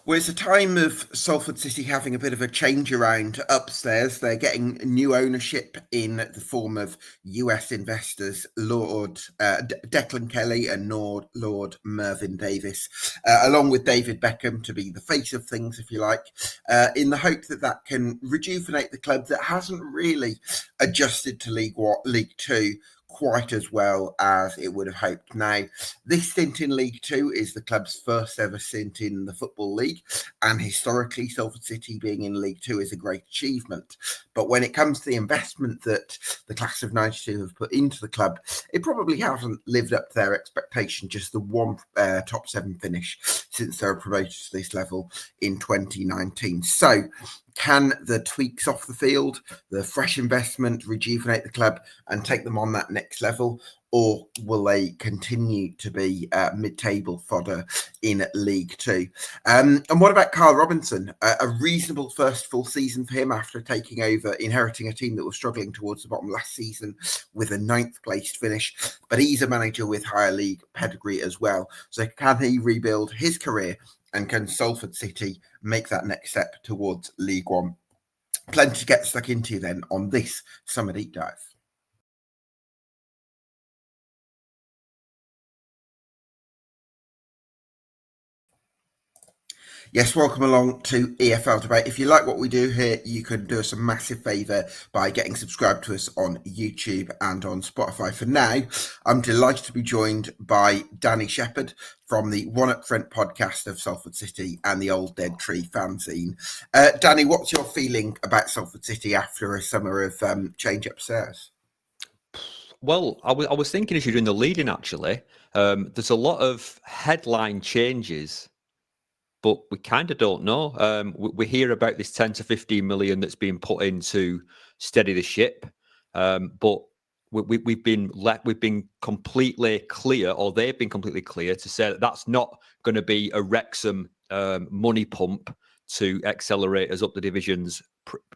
Well, it's a time of Salford City having a bit of a change around upstairs. They're getting new ownership in the form of US investors, Lord Declan Kelly and Lord Mervyn Davis, along with David Beckham to be the face of things, if you like, in the hope that that can rejuvenate the club that hasn't really adjusted to League Two quite as well as it would have hoped. Now, this stint in League Two is the club's first ever stint in the Football League, and historically, Salford City being in League Two is a great achievement. But when it comes to the investment that the class of '92 have put into the club, it probably hasn't lived up to their expectation. Just the one top seven finish since they were promoted to this level in 2019. So, can the tweaks off the field, the fresh investment rejuvenate the club and take them on that next level? Or will they continue to be mid-table fodder in League Two? And what about Carl Robinson? A reasonable first full season for him after taking over, inheriting a team that was struggling towards the bottom last season with a ninth placed finish. But he's a manager with higher league pedigree as well. So can he rebuild his career? And can Salford City make that next step towards League One? Plenty to get stuck into then on this Summer Deep Dive. Yes, welcome along to EFL Debate. If you like what we do here, you can do us a massive favour by getting subscribed to us on YouTube and on Spotify. For now, I'm delighted to be joined by Danny Shepherd from the One Up Front podcast of Salford City and the Old Dead Tree fanzine. Danny, what's your feeling about Salford City after a summer of change upstairs? Well, I was thinking as you're doing the leading, actually, there's a lot of headline changes, but we kind of don't know. We hear about this 10 to 15 million that's being put in to steady the ship, but we've been completely clear, or they've been completely clear to say that that's not going to be a Wrexham money pump to accelerate us up the divisions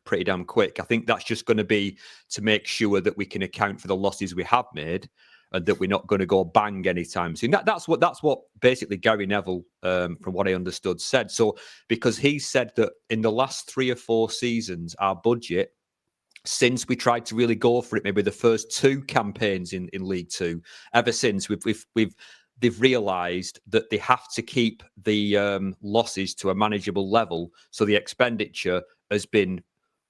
pretty damn quick. I think that's just going to be to make sure that we can account for the losses we have made, and that we're not going to go bang anytime soon. That's what basically Gary Neville, from what I understood, said. So because he said that in the last 3 or 4 seasons, our budget, since we tried to really go for it, maybe the first 2 campaigns in League Two, ever since they've realised that they have to keep the losses to a manageable level. So the expenditure has been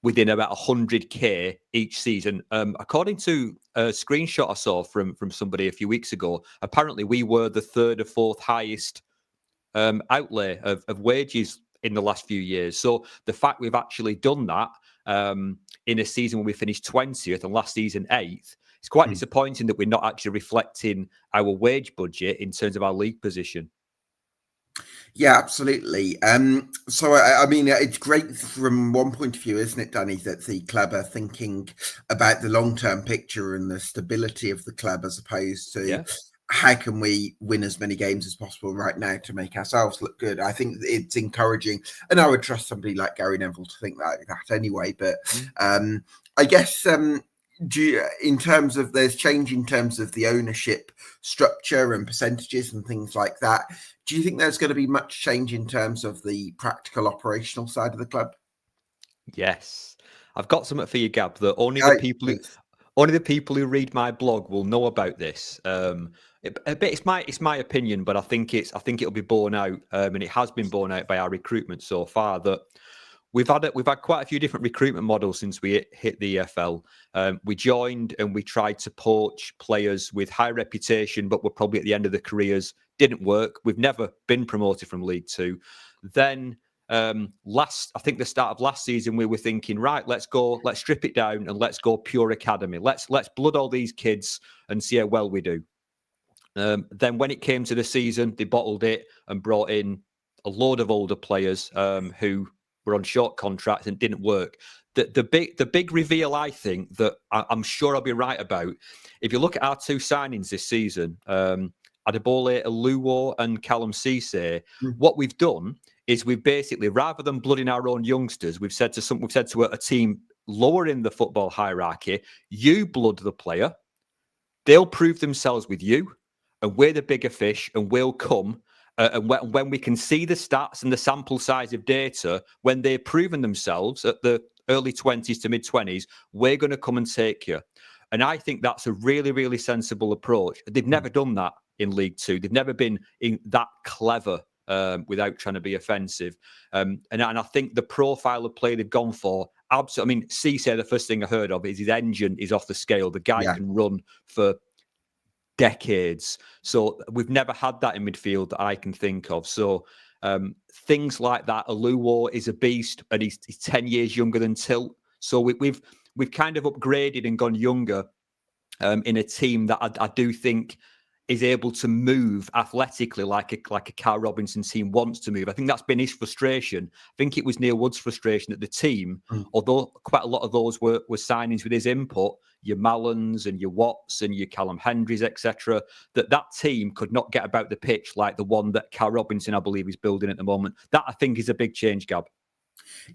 within about 100k each season. According to a screenshot I saw from somebody a few weeks ago, apparently we were the 3rd or 4th highest outlay of wages in the last few years. So the fact we've actually done that in a season when we finished 20th and last season 8th, it's quite disappointing that we're not actually reflecting our wage budget in terms of our league position. Yeah, absolutely. So, I mean, it's great from one point of view, isn't it, Danny, that the club are thinking about the long-term picture and the stability of the club as opposed to how can we win as many games as possible right now to make ourselves look good. I think it's encouraging, and I would trust somebody like Gary Neville to think like that anyway. But I guess in terms of there's change in terms of the ownership structure and percentages and things like that, do you think there's going to be much change in terms of the practical operational side of the club? Yes, I've got something for you, Gab, that only the people who read my blog will know about this. It's my opinion, but I think it'll be borne out, and it has been borne out by our recruitment so far, that we've had quite a few different recruitment models since we hit the EFL. We joined and we tried to poach players with high reputation, but were probably at the end of their careers. Didn't work. We've never been promoted from League Two. Then I think the start of last season, we were thinking, right, let's strip it down and let's go pure academy. Let's blood all these kids and see how well we do. Then when it came to the season, they bottled it and brought in a load of older players who were on short contracts and didn't work. The big reveal, I think, that I'm sure I'll be right about, if you look at our 2 signings this season, Adebole Aluwo and Callum Cisse, what we've done is we've basically, rather than blooding our own youngsters, we've said to a team lower in the football hierarchy, you blood the player, they'll prove themselves with you, and we're the bigger fish, and we'll come And when we can see the stats and the sample size of data, when they've proven themselves at the early 20s to mid 20s, we're going to come and take you. And I think that's a really, really sensible approach. They've never done that in League Two. They've never been that clever without trying to be offensive. And I think the profile of play they've gone for, absolutely. I mean, Cisse, the first thing I heard of is his engine is off the scale. The guy can run for decades. So we've never had that in midfield that I can think of. So things like that. Aluwo is a beast, and he's 10 years younger than Tilt. So we've kind of upgraded and gone younger in a team that I do think is able to move athletically like a Carl Robinson team wants to move. I think that's been his frustration. I think it was Neil Wood's frustration that the team, although quite a lot of those were signings with his input, your Mallons and your Watts and your Callum Hendrys, etc., that team could not get about the pitch like the one that Carl Robinson, I believe, is building at the moment. That, I think, is a big change, Gab.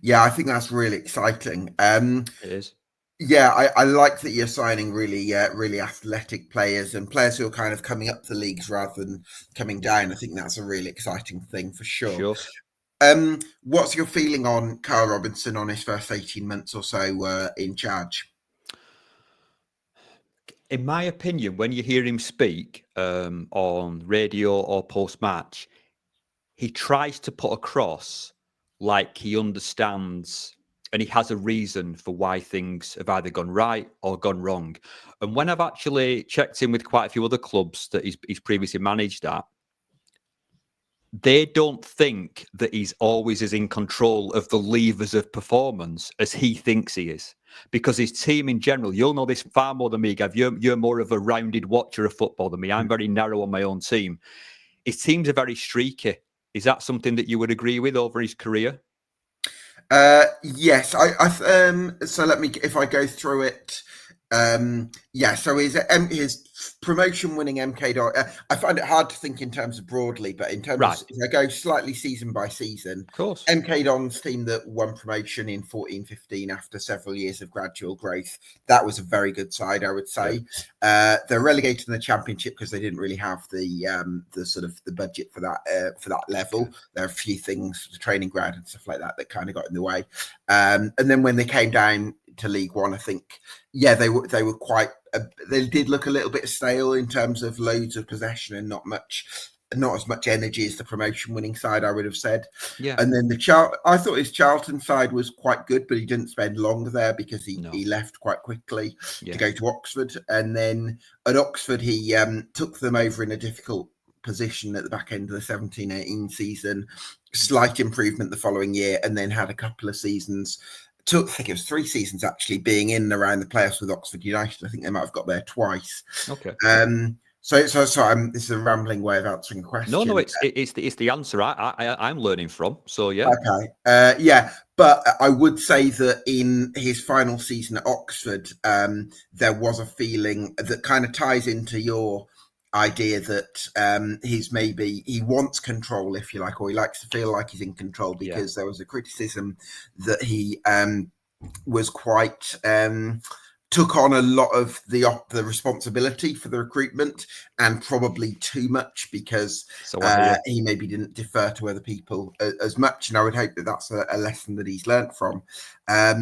Yeah, I think that's really exciting. It is. Yeah, I like that you're signing really, really athletic players and players who are kind of coming up the leagues rather than coming down. I think that's a really exciting thing for sure. What's your feeling on Carl Robinson on his first 18 months or so in charge? In my opinion, when you hear him speak on radio or post-match, he tries to put across like he understands and he has a reason for why things have either gone right or gone wrong. And when I've actually checked in with quite a few other clubs that he's previously managed at, they don't think that he's always as in control of the levers of performance as he thinks he is. Because his team in general, you'll know this far more than me, Gav. You're more of a rounded watcher of football than me. I'm very narrow on my own team. His teams are very streaky. Is that something that you would agree with over his career? Yes, so let me, if I go through it, yeah, so his promotion winning MK Don, I find it hard to think in terms of broadly, but in terms of, if I go slightly season by season, of course, MK Don's team that won promotion in 14-15 after several years of gradual growth, that was a very good side, I would say. They're relegated in the championship because they didn't really have the sort of the budget for that level. There are a few things, the training ground and stuff like that kind of got in the way. And then when they came down to League One, I think, yeah, they were quite. They did look a little bit stale in terms of loads of possession and not as much energy as the promotion winning side, I would have said. Yeah. And then I thought his Charlton side was quite good, but he didn't spend long there because he left quite quickly to go to Oxford. And then at Oxford, he took them over in a difficult position at the back end of the 17-18 season, slight improvement the following year, and then had a couple of seasons. I think it was 3 seasons actually being in and around the playoffs with Oxford United. I think they might have got there twice. Okay. So this is a rambling way of answering a question. No, it's the answer I'm learning from. So yeah. Okay. Yeah, but I would say that in his final season at Oxford, there was a feeling that kind of ties into your idea that he wants control, if you like, or he likes to feel like he's in control, because there was a criticism that he was quite took on a lot of the responsibility for the recruitment, and probably too much, because he maybe didn't defer to other people as much. And I would hope that that's a lesson that he's learnt from. I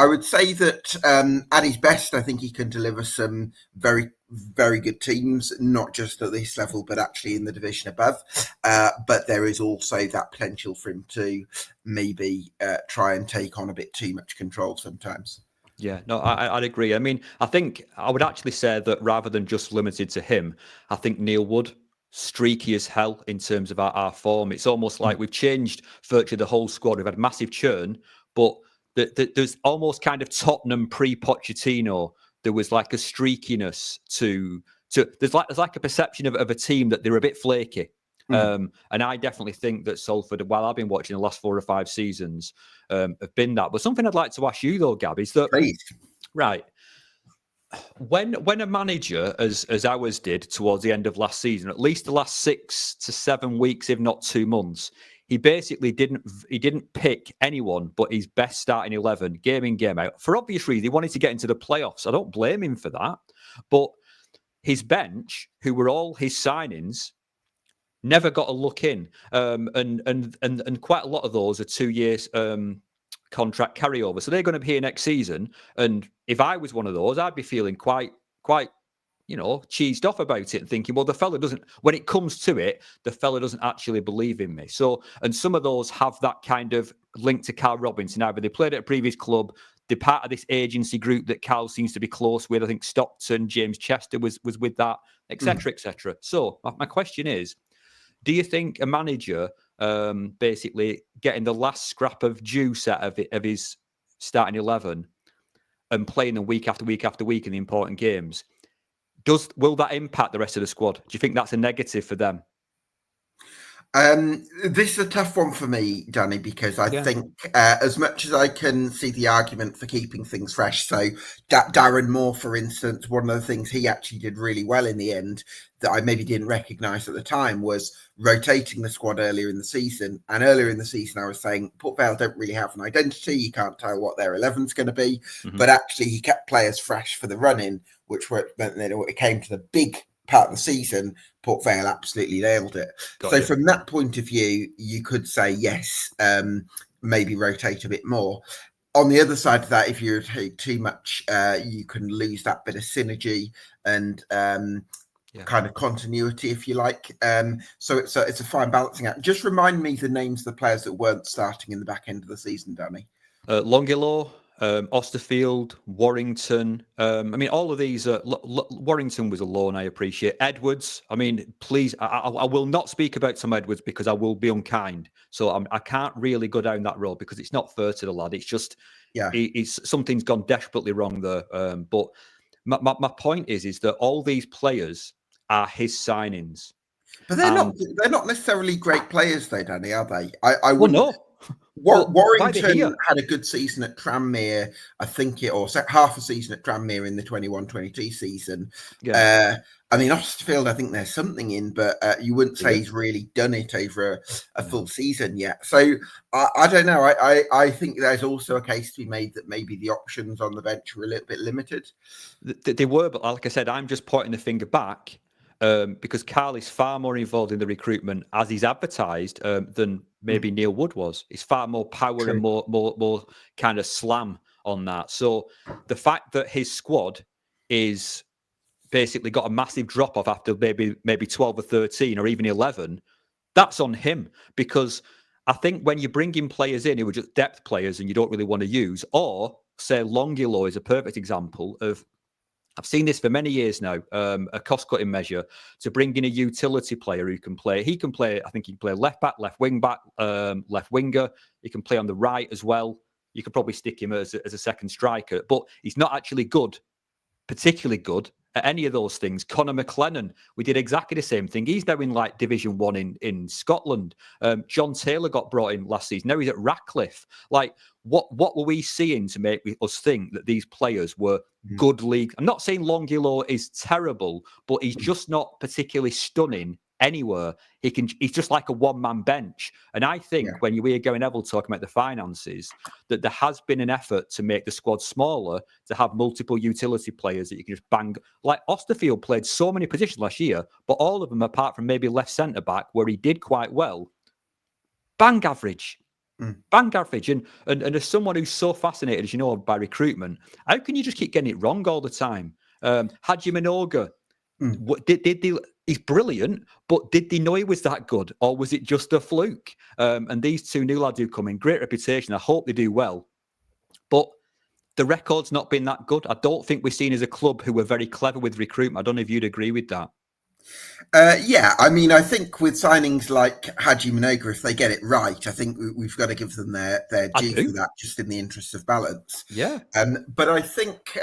would say that at his best, I think he can deliver some very, very good teams, not just at this level, but actually in the division above. But there is also that potential for him to maybe try and take on a bit too much control sometimes. Yeah, no, I'd agree. I mean, I think I would actually say that rather than just limited to him, I think Neil Wood, streaky as hell in terms of our form. It's almost like we've changed virtually the whole squad. We've had massive churn, but there's almost kind of Tottenham pre-Pochettino. There was like a streakiness to there's like a perception of a team that they're a bit flaky. And I definitely think that Salford, while I've been watching the last 4 or 5 seasons, have been that. But something I'd like to ask you though, Gab, is that right when a manager, as ours did towards the end of last season, at least the last 6 to 7 weeks, if not 2 months, he basically didn't pick anyone but his best starting 11, game in, game out. For obvious reasons, he wanted to get into the playoffs. I don't blame him for that. But his bench, who were all his signings, never got a look in, and quite a lot of those are 2 years contract carryover, so they're going to be here next season. And if I was one of those, I'd be feeling quite cheesed off about it and thinking, well, the fella doesn't, when it comes to it, the fella doesn't actually believe in me. So, and some of those have that kind of link to Carl Robinson. Either they played at a previous club, they're part of this agency group that Carl seems to be close with. I think Stockton, James Chester was with that, etc., etc. So, my question is, do you think a manager basically getting the last scrap of juice out of his starting 11 and playing them week after week after week in the important games, will that impact the rest of the squad? Do you think that's a negative for them? This is a tough one for me, Danny, because I Yeah. think as much as I can see the argument for keeping things fresh, so Darren Moore, for instance, one of the things he actually did really well in the end that I maybe didn't recognise at the time was rotating the squad earlier in the season. And earlier in the season, I was saying Port Vale don't really have an identity. You can't tell what their 11's going to be. Mm-hmm. But actually, he kept players fresh for the run-in, which meant that when it came to the big part of the season, Port Vale absolutely nailed it. From that point of view, you could say yes, maybe rotate a bit more. On the other side of that, if you rotate too much, you can lose that bit of synergy and kind of continuity, if you like. So it's a fine balancing act. Just remind me the names of the players that weren't starting in the back end of the season, Danny. Longillo, Osterfield, Warrington. I mean, all of these. Warrington was a loan. I appreciate. Edwards. I mean, please, I will not speak about Tom Edwards because I will be unkind. So I can't really go down that road because it's not fair to the lad. It's just, it's something's gone desperately wrong there. But my point is that all these players are his signings. But they're not necessarily great players, though, Danny, are they? I well, wouldn't. No. Warrington had a good season at Tranmere, I think or half a season at Tranmere in the 21-22 season. Yeah. I mean, Osterfield, I think there's something in, but you wouldn't say he's really done it over a full season yet. So I don't know. I think there's also a case to be made that maybe the options on the bench were a little bit limited. They were, but like I said, I'm just pointing the finger back because Carl is far more involved in the recruitment as he's advertised than maybe Neil Wood was. He's far more power and more kind of slam on that. So the fact that his squad is basically got a massive drop off after maybe 12 or 13 or even 11, that's on him. Because I think when you bring in players in who are just depth players and you don't really want to use, or say Longillo is a perfect example of, I've seen this for many years now, a cost-cutting measure to bring in a utility player who can play. He can play, I think he can play left back, left wing back, left winger. He can play on the right as well. You could probably stick him as a second striker, but he's not actually good, particularly good at any of those things. Conor McLennan, we did exactly the same thing. He's now in like Division 1 in Scotland. John Taylor got brought in last season. Now he's at Ratcliffe. Like, what were we seeing to make us think that these players were good league? I'm not saying Longillo is terrible, but he's just not particularly stunning anywhere. He's just like a one-man bench. And I think when you hear Gary Neville talking about the finances, that there has been an effort to make the squad smaller, to have multiple utility players that you can just bang. Like Osterfield played so many positions last year, but all of them, apart from maybe left centre back, where he did quite well, bang average. Bang average. And as someone who's so fascinated, as you know, by recruitment, how can you just keep getting it wrong all the time? Haji Minoga, he's brilliant, but did they know he was that good, or was it just a fluke? And these two new lads who come in, great reputation. I hope they do well, but the record's not been that good. I don't think we're seen as a club who were very clever with recruitment. I don't know if you'd agree with that. Yeah, I mean, I think with signings like Haji Minoga, if they get it right, I think we've got to give them their due for that, just in the interest of balance. Yeah. But I think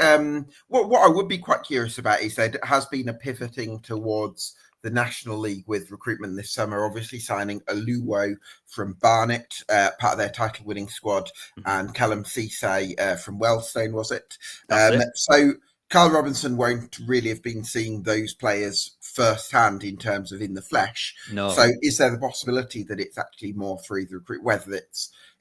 what I would be quite curious about is there has been a pivoting towards the National League with recruitment this summer, obviously signing Aluwo from Barnet, part of their title-winning squad, and Callum Cisse from Wellstone, was it? So Carl Robinson won't really have been seeing those players firsthand in terms of in the flesh. No. So is there the possibility that it's actually more through the recruit, whether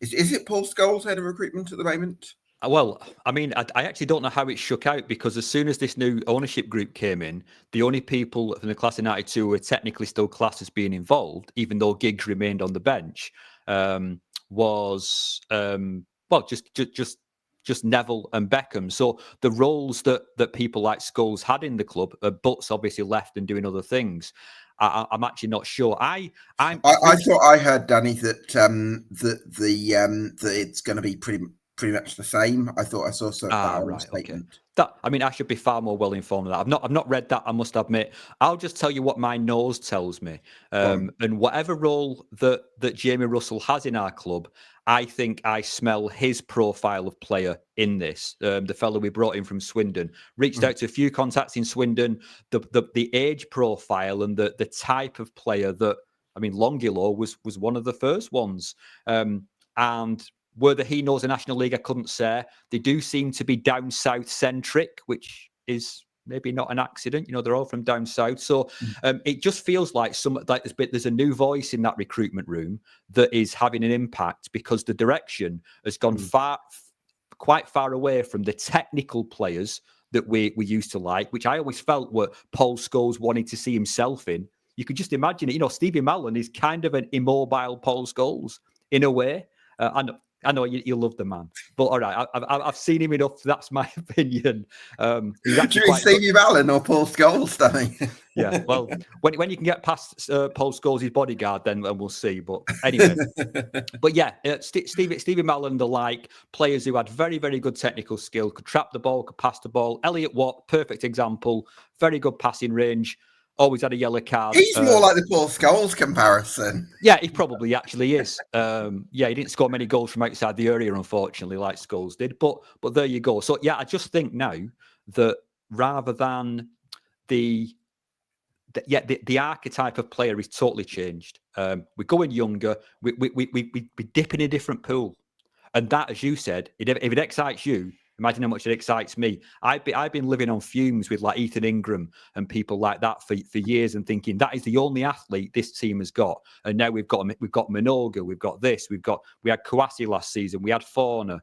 is it Paul Scholes head of recruitment at the moment? Well, I mean, I actually don't know how it shook out, because as soon as this new ownership group came in, the only people from the class of '92 who were technically still classed as being involved, even though Giggs remained on the bench, um, was well, just Neville and Beckham. So the roles that people like Scholes had in the club, Butts obviously left and doing other things. I'm actually not sure. I I think. thought I heard, Danny, that it's going to be pretty much the same. I thought I saw that on a Right, okay. statement. That, I mean, I should be far more well informed of that. I've not read that, I must admit. I'll just tell you what my nose tells me. Go on. And whatever role that Jamie Russell has in our club, I think I smell his profile of player in this. The fellow we brought in from Swindon reached Mm, out to a few contacts in Swindon. The age profile and the type of player that, I mean, Longilo was one of the first ones. And whether he knows the National League, I couldn't say. They do seem to be down south centric, which is maybe not an accident. You know, they're all from down south. So mm, it just feels like there's a new voice in that recruitment room that is having an impact, because the direction has gone mm. quite far away from the technical players that we used to like, which I always felt were Paul Scholes wanted to see himself in. You could just imagine it. You know, Stevie Mallon is kind of an immobile Paul Scholes in a way. I know you love the man, but all right, I've seen him enough. That's my opinion. He was Do actually you mean quite good. Stevie Allen or Paul Scholes, Danny? Yeah, well, when you can get past Paul Scholes' bodyguard, then we'll see. But anyway, but yeah, Stevie Mallon, the like players who had very, very good technical skill, could trap the ball, could pass the ball. Elliot Watt, perfect example, very good passing range, always had a yellow card. He's more like the Paul Scholes comparison. Yeah, he probably actually is. Yeah, he didn't score many goals from outside the area, unfortunately, like Scholes did. But there you go. So yeah, I just think now that rather than the the archetype of player is totally changed. We're going younger. We dip in a different pool, and that, as you said, if it excites you, imagine how much it excites me. I've been living on fumes with like Ethan Ingram and people like that for years, and thinking that is the only athlete this team has got. And now we've got Minoga, we had Kouassi last season, we had Fauna,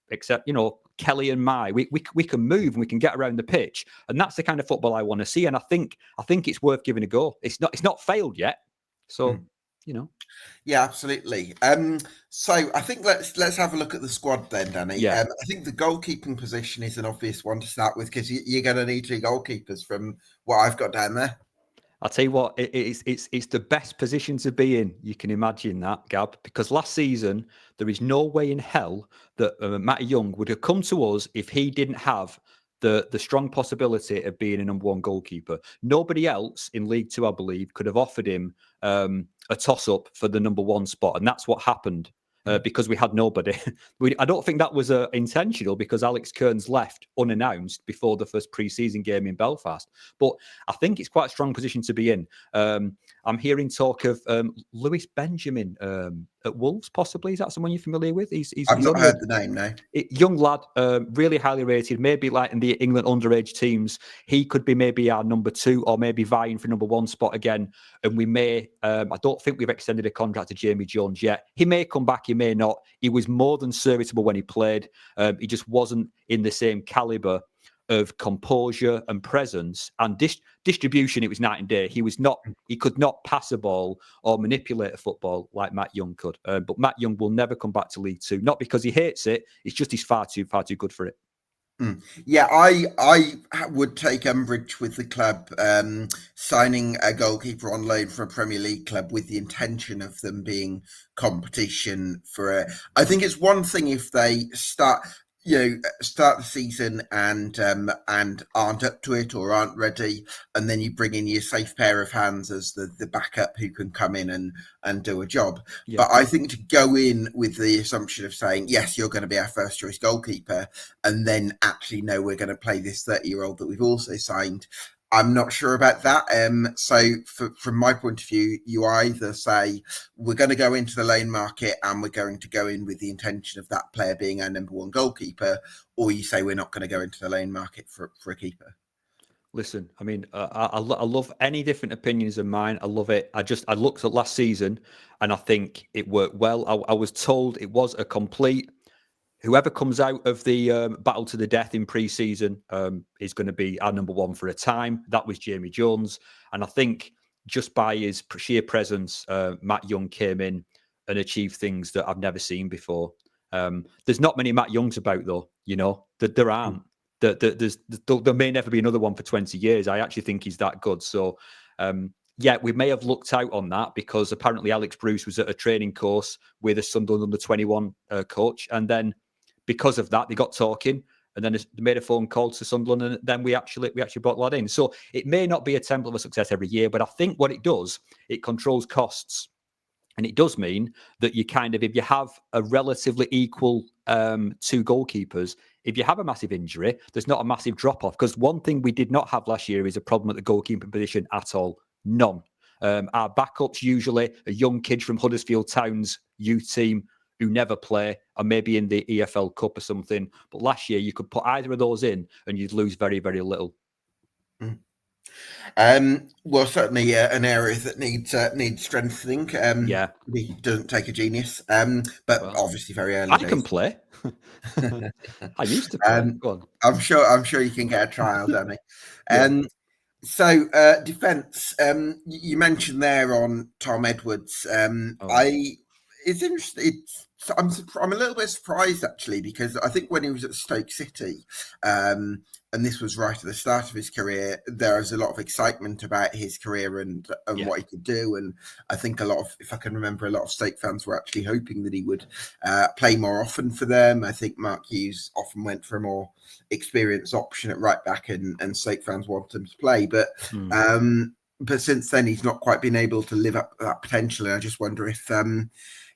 except, you know, Kelly and Mai. We can move and we can get around the pitch, and that's the kind of football I want to see. And I think it's worth giving a go. It's not failed yet, so Mm. you know. Yeah, absolutely. So I think let's have a look at the squad then, Danny. Yeah, I think the goalkeeping position is an obvious one to start with, because you're going to need two goalkeepers from what I've got down there. I'll tell you what, it's the best position to be in. You can imagine that, Gab, because last season there is no way in hell that Matty Young would have come to us if he didn't have the strong possibility of being a number one goalkeeper. Nobody else in League Two, I believe, could have offered him a toss up for the number one spot, and that's what happened. Because we had nobody. I don't think that was intentional, because Alex Kearns left unannounced before the first pre-season game in Belfast. But I think it's quite a strong position to be in. I'm hearing talk of Lewis Benjamin at Wolves, possibly. Is that someone you're familiar with? I've He's not only a heard the name, no. young lad, really highly rated, maybe like in the England underage teams. He could be maybe our number two, or maybe vying for number one spot again. And we may, I don't think we've extended a contract to Jamie Jones yet. He may come back, he may not. He was more than serviceable when he played. He just wasn't in the same caliber of composure and presence and distribution. It was night and day. He could not pass a ball or manipulate a football like Matt Young could. But Matt Young will never come back to League Two, not because he hates it. It's just he's far too good for it. Mm. Yeah, I would take umbrage with the club signing a goalkeeper on loan for a Premier League club with the intention of them being competition for it. I think it's one thing if they start the season and aren't up to it or aren't ready, and then you bring in your safe pair of hands as the backup who can come in and do a job. Yeah. But I think to go in with the assumption of saying, yes, you're going to be our first choice goalkeeper, and then actually no, we're going to play this 30-year-old that we've also signed, I'm not sure about that. So from my point of view, you either say we're going to go into the loan market and we're going to go in with the intention of that player being our number one goalkeeper, or you say we're not going to go into the loan market for a keeper. Listen, I mean, I love any different opinions of mine. I love it. I looked at last season and I think it worked well. I was told it was a complete whoever comes out of the battle to the death in pre-season is going to be our number one for a time. That was Jamie Jones. And I think just by his sheer presence, Matt Young came in and achieved things that I've never seen before. There's not many Matt Youngs about, though, that there aren't. There may never be another one for 20 years. I actually think he's that good. So, yeah, we may have looked out on that because apparently Alex Bruce was at a training course with a Sunderland under 21 coach. And then because of that, they got talking and then they made a phone call to Sunderland and then we actually brought the lad in. So it may not be a temple of a success every year, but I think what it does, it controls costs. And it does mean that you kind of, if you have a relatively equal two goalkeepers, if you have a massive injury, there's not a massive drop off. Because one thing we did not have last year is a problem at the goalkeeping position at all. None. Our backups usually are young kids from Huddersfield Town's youth team who never play, or maybe in the EFL Cup or something. But last year, you could put either of those in and you'd lose very, very little. Well, certainly an area that needs strengthening. Yeah. He doesn't take a genius, but obviously very early I days. can play. I used to play. Go on. I'm sure you can get a trial, Danny. So defence. You mentioned there on Tom Edwards. It's interesting. I'm a little bit surprised actually because I think when he was at Stoke City, and this was right at the start of his career, there was a lot of excitement about his career and what he could do. And I think if I can remember, a lot of Stoke fans were actually hoping that he would play more often for them. I think Mark Hughes often went for a more experienced option at right back, and Stoke fans wanted him to play. But since then, he's not quite been able to live up to that potential. And I just wonder if,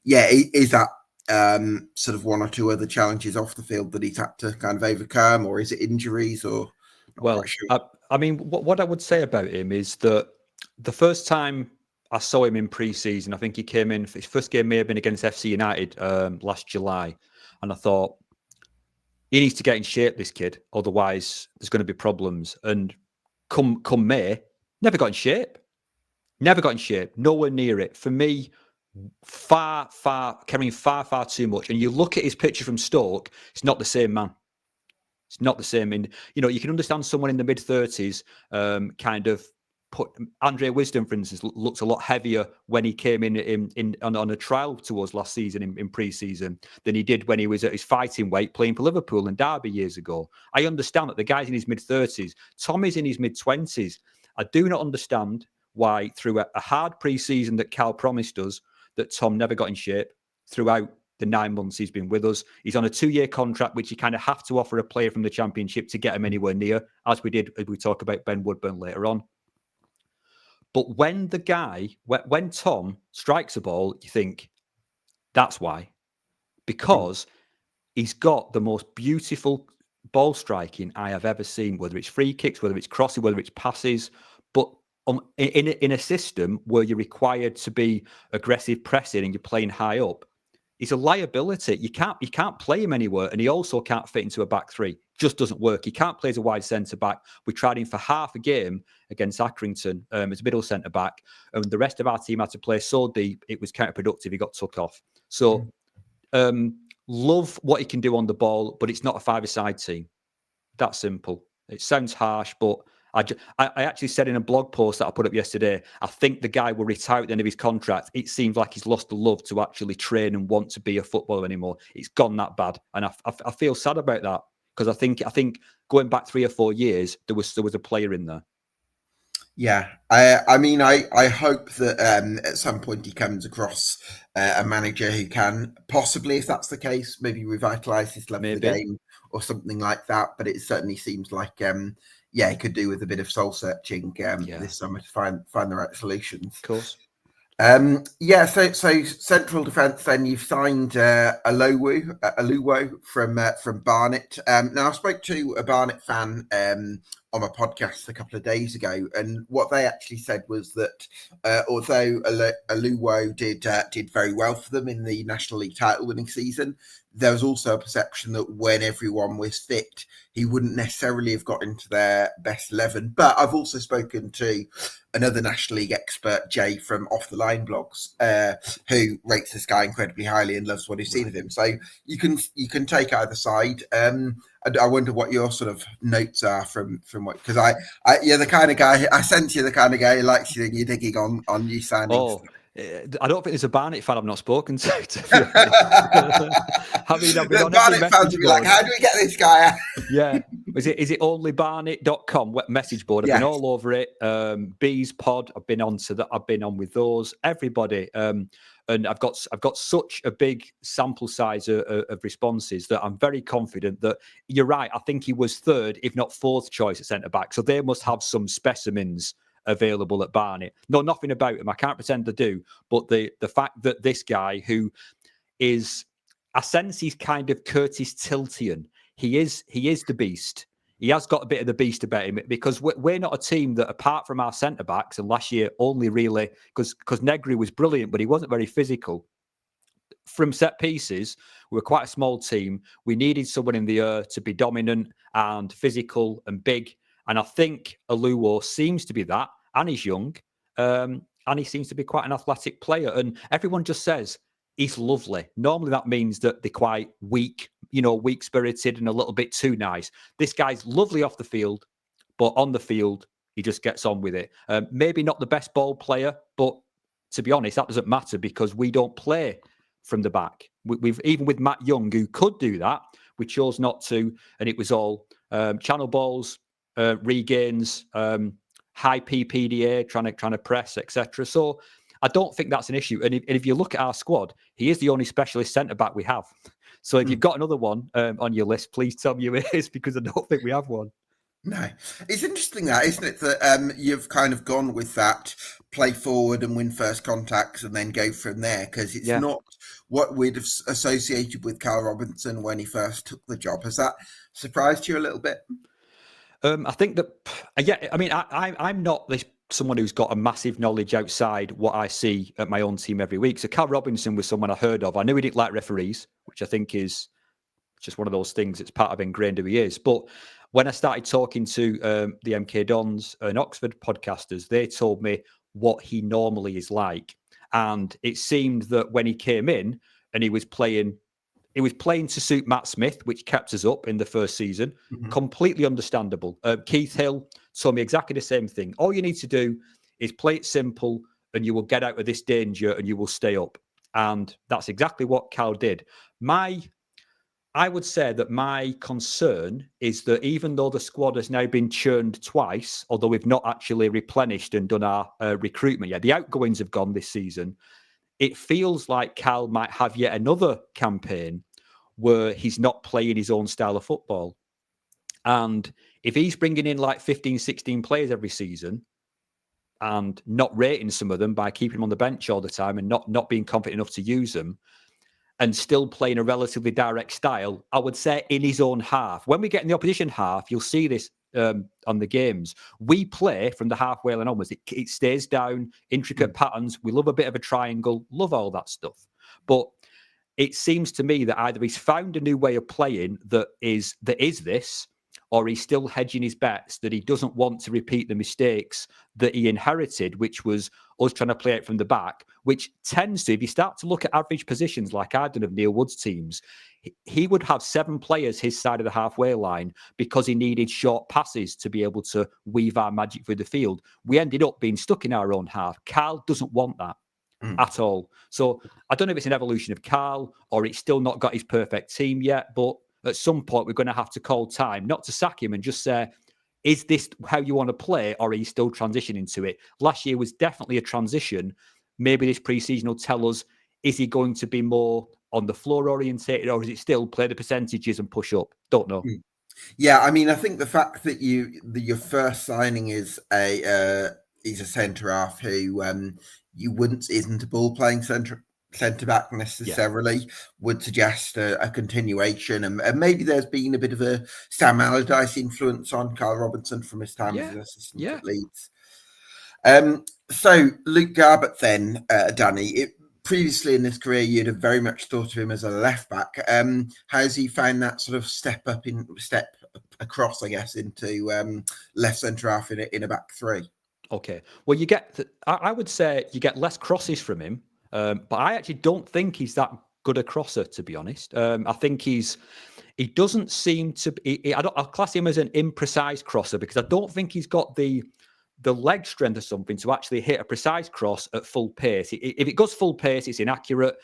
is that sort of one or two other challenges off the field that he's had to kind of overcome, or is it injuries, or not quite sure? I mean, what I would say about him is that the first time I saw him in pre-season, I think he came in, his first game may have been against FC United last July, and I thought, he needs to get in shape, this kid, otherwise there's going to be problems. And come May, never got in shape. Nowhere near it. For me, carrying far too much. And you look at his picture from Stoke, it's not the same man. It's not the same. And, you can understand someone in the mid-30s kind of put Andre Wisdom, for instance, looked a lot heavier when he came in on a trial towards last season in pre-season than he did when he was at his fighting weight playing for Liverpool and Derby years ago. I understand that the guy's in his mid-30s. Tom is in his mid-20s. I do not understand why through a hard pre-season that Cal promised us, that Tom never got in shape throughout the 9 months he's been with us. He's on a 2-year contract, which you kind of have to offer a player from the Championship to get him anywhere near, as we talk about Ben Woodburn later on. But when Tom strikes a ball, you think, that's why. Because he's got the most beautiful ball striking I have ever seen, whether it's free kicks, whether it's crossing, whether it's passes. But in a system where you're required to be aggressive pressing and you're playing high up, he's a liability. You can't play him anywhere, and he also can't fit into a back three. Just doesn't work. He can't play as a wide centre back. We tried him for half a game against Accrington as middle centre back, and the rest of our team had to play so deep it was counterproductive. He got took off. So love what he can do on the ball, but it's not a five-a-side team. That simple. It sounds harsh, but I actually said in a blog post that I put up yesterday, I think the guy will retire at the end of his contract. It seems like he's lost the love to actually train and want to be a footballer anymore. It's gone that bad. And I feel sad about that because I think going back 3 or 4 years, there was a player in there. Yeah, I hope that at some point he comes across a manager who can possibly, if that's the case, maybe revitalise his love for the game or something like that. But it certainly seems like he could do with a bit of soul searching this summer to find the right solutions. Of course. So central defence. Then you've signed Aluwo from Barnet. Now I spoke to a Barnet fan on a podcast a couple of days ago, and what they actually said was that although Aluwo did very well for them in the National League title winning season, there was also a perception that when everyone was fit, he wouldn't necessarily have got into their best 11. But I've also spoken to another National League expert, Jay from Off the Line blogs, who rates this guy incredibly highly and loves what he's seen of him. So you can take either side. I wonder what your sort of notes are from what, because you're the kind of guy, I sense you're the kind of guy who likes you and you're digging on new signings. Oh, I don't think there's a Barnet fan I've not spoken to be honest. I mean, I've been on every Barnet fans message will be like, board. how do we get this guy out? Yeah. Is it only barnet.com message board? I've been all over it. Bees Pod, I've been on to that. I've been on with those. Everybody. And I've got such a big sample size of responses that I'm very confident that you're right. I think he was third, if not fourth choice at centre back. So they must have some specimens available at Barnet. No, nothing about him. I can't pretend to do. But the fact that this guy who is, I sense he's kind of Curtis Tiltian. He is the beast. He has got a bit of the beast about him because we're not a team that, apart from our centre backs, and last year only really because Negri was brilliant, but he wasn't very physical. From set pieces, we were quite a small team. We needed someone in the air to be dominant and physical and big. And I think Aluo seems to be that, and he's young, and he seems to be quite an athletic player. And everyone just says he's lovely. Normally that means that they're quite weak, weak-spirited and a little bit too nice. This guy's lovely off the field, but on the field, he just gets on with it. Maybe not the best ball player, but to be honest, that doesn't matter because we don't play from the back. We've even with Matt Young, who could do that, we chose not to, and it was all channel balls, regains, high PPDA, trying to press, etc. So I don't think that's an issue. And if you look at our squad, he is the only specialist centre back we have. So if you've got another one on your list, please tell me who it is because I don't think we have one. No, it's interesting that, isn't it, that you've kind of gone with that play forward and win first contacts and then go from there, because it's not what we'd have associated with Carl Robinson when he first took the job. Has that surprised you a little bit? I think that, I mean, I'm not someone who's got a massive knowledge outside what I see at my own team every week. So Carl Robinson was someone I heard of. I knew he didn't like referees, which I think is just one of those things that's part of ingrained who he is. But when I started talking to the MK Dons and Oxford podcasters, they told me what he normally is like. And it seemed that when he came in and he was playing to suit Matt Smith, which kept us up in the first season. Mm-hmm. Completely understandable. Keith Hill told me exactly the same thing. All you need to do is play it simple and you will get out of this danger and you will stay up. And that's exactly what Cal did. I would say that my concern is that even though the squad has now been churned twice, although we've not actually replenished and done our recruitment yet, the outgoings have gone this season. It feels like Cal might have yet another campaign where he's not playing his own style of football. And if he's bringing in like 15, 16 players every season and not rating some of them by keeping them on the bench all the time and not being confident enough to use them and still playing a relatively direct style, I would say in his own half. When we get in the opposition half, you'll see this on the games. We play from the halfway line onwards. It stays down, intricate patterns. We love a bit of a triangle, love all that stuff. But it seems to me that either he's found a new way of playing that is this, or he's still hedging his bets that he doesn't want to repeat the mistakes that he inherited, which was us trying to play it from the back, which tends to, if you start to look at average positions like I done of Neil Wood's teams, he would have 7 players his side of the halfway line because he needed short passes to be able to weave our magic through the field. We ended up being stuck in our own half. Carl doesn't want that at all. So I don't know if it's an evolution of Carl or it's still not got his perfect team yet, but at some point we're going to have to call time, not to sack him and just say, is this how you want to play or are you still transitioning to it? Last year was definitely a transition. Maybe this pre-season will tell us, is he going to be more on the floor orientated or is it still play the percentages and push up? Don't know. Yeah, I mean, I think the fact that your first signing is a centre half who isn't a ball playing centre back necessarily would suggest a continuation, and maybe there's been a bit of a Sam Allardyce influence on Carl Robinson from his time as an assistant at Leeds. So Luke Garbutt then, Danny, previously in his career, you'd have very much thought of him as a left back. How's he found that sort of step across, I guess, into left centre half in a back three? Okay. Well, I would say you get less crosses from him, but I actually don't think he's that good a crosser, to be honest. I think he doesn't seem to be, I'll class him as an imprecise crosser because I don't think he's got the leg strength or something to actually hit a precise cross at full pace. If it goes full pace, it's inaccurate.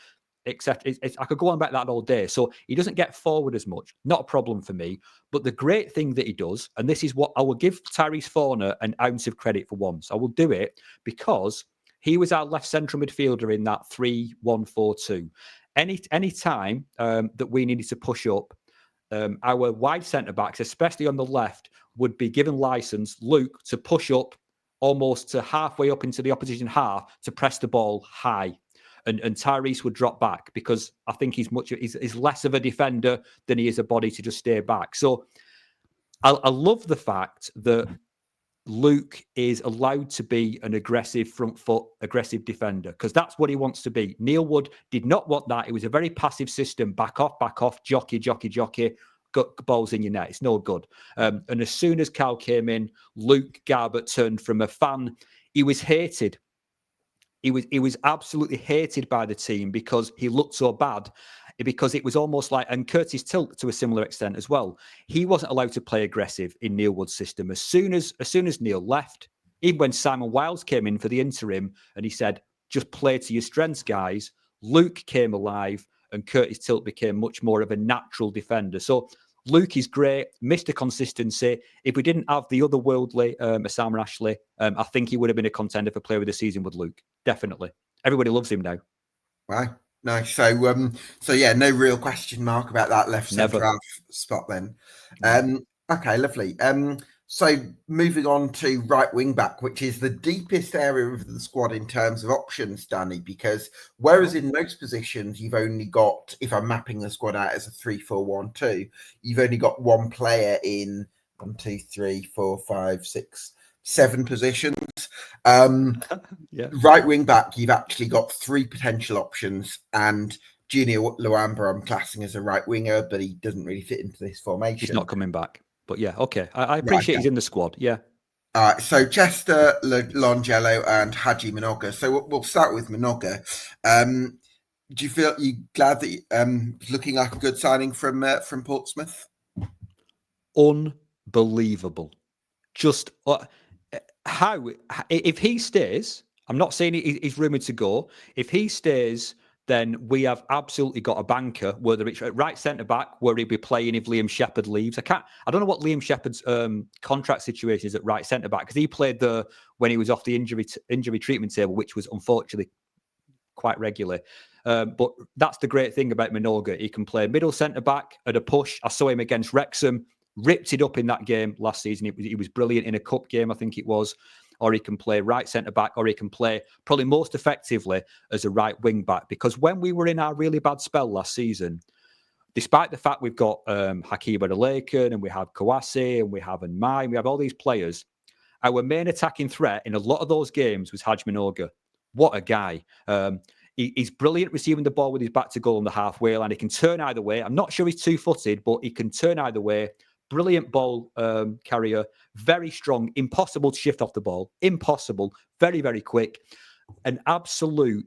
Except I could go on about that all day. So he doesn't get forward as much. Not a problem for me. But the great thing that he does, and this is what I will give Tyrese Forner an ounce of credit for once. I will do it because he was our left central midfielder in that 3-1-4-2. Any time that we needed to push up, our wide centre backs, especially on the left, would be given license, Luke, to push up almost to halfway up into the opposition half to press the ball high. And Tyrese would drop back because I think he's less of a defender than he is a body to just stay back. So I love the fact that Luke is allowed to be an aggressive front foot, aggressive defender, because that's what he wants to be. Neil Wood did not want that. It was a very passive system. Back off, jockey, got balls in your net. It's no good. And as soon as Cal came in, Luke Garbett turned from a fan. He was hated. He was absolutely hated by the team because he looked so bad, because it was almost like, and Curtis Tilt to a similar extent as well. He wasn't allowed to play aggressive in Neil Wood's system. As soon as Neil left, even when Simon Wiles came in for the interim and he said, just play to your strengths, guys, Luke came alive and Curtis Tilt became much more of a natural defender. So Luke is great, Mr. Consistency. If we didn't have the otherworldly Osama Ashley, I think he would have been a contender for player of the season with Luke. Definitely. Everybody loves him now. Wow. Nice. So yeah, no real question mark about that left centre half spot then. Okay, lovely. So moving on to right wing back, which is the deepest area of the squad in terms of options, Danny, because whereas in most positions you've only got, if I'm mapping the squad out as a 3-4-1-2, you've only got one player in 1, 2, 3, 4, 5, 6, 7 positions. Right wing back, you've actually got 3 potential options, and Junior Luamba I'm classing as a right winger, but he doesn't really fit into this formation. He's not coming back. But yeah, okay. I appreciate he's in the squad. Yeah. So Chester, Longello, and Haji Minoga. So we'll start with Minoga. Do you feel glad that looking like a good signing from Portsmouth? Unbelievable. Just how if he stays, I'm not saying he's rumoured to go. If he stays, then we have absolutely got a banker, whether it's at right centre back, where he'll be playing if Liam Shepherd leaves. I don't know what Liam Shepherd's contract situation is at right centre back, because he played there when he was off the injury treatment table, which was unfortunately quite regularly. But that's the great thing about Minoga. He can play middle centre back at a push. I saw him against Wrexham, ripped it up in that game last season. He was brilliant in a cup game, I think it was. Or he can play right centre back, or he can play probably most effectively as a right wing back. Because when we were in our really bad spell last season, despite the fact we've got Hakeem Adelakan and we have Kouassi and we have Ammies, and we have all these players, our main attacking threat in a lot of those games was Haj Minoga. What a guy. He's brilliant receiving the ball with his back to goal on the halfway line. He can turn either way. I'm not sure he's two-footed, but he can turn either way. Brilliant ball carrier, very strong, impossible to shift off the ball, impossible, very, very quick. An absolute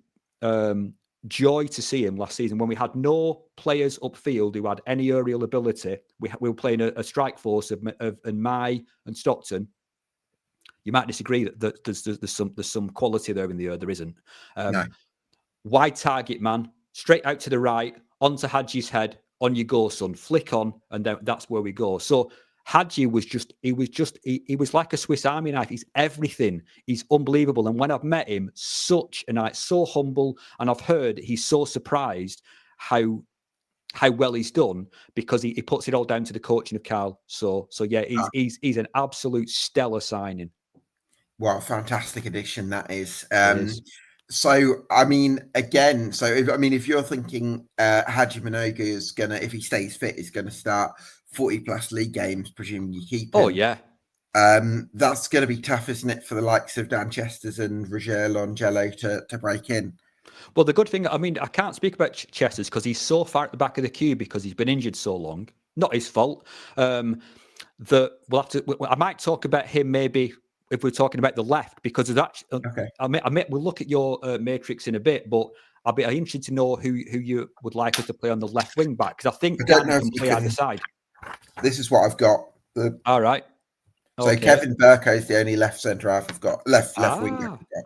joy to see him last season when we had no players upfield who had any aerial ability. We were playing a strike force of Mai and Stockton. You might disagree that there's some quality there in the air. There isn't. No. Wide target man, straight out to the right, onto Hadji's head. On you go, son. Flick on, and then that's where we go. So Hadji was he was like a Swiss Army knife. He's everything. He's unbelievable. And when I've met him, such a nice, so humble, and I've heard he's so surprised how well he's done, because he puts it all down to the coaching of Carl. So yeah, he's an absolute stellar signing. Well, fantastic addition that is. Is. So, I mean, again, if you're thinking Haji Minoga is going to, if he stays fit, is going to start 40 plus league games, presuming you keep him. Oh, yeah. That's going to be tough, isn't it, for the likes of Dan Chesters and Roger Longello to break in? Well, the good thing, I mean, I can't speak about Chesters because he's so far at the back of the queue because he's been injured so long. Not his fault. That we'll have to. I might talk about him maybe if we're talking about the left because of that. Okay. We'll look at your matrix in a bit, but I'll be interested to know who you would like us to play on the left wing back because I think I don't Dan know if can you play can. either side. This is what I've got. All right. So Okay. Kevin Burko is the only left centre half I've got. Left wing back I've got.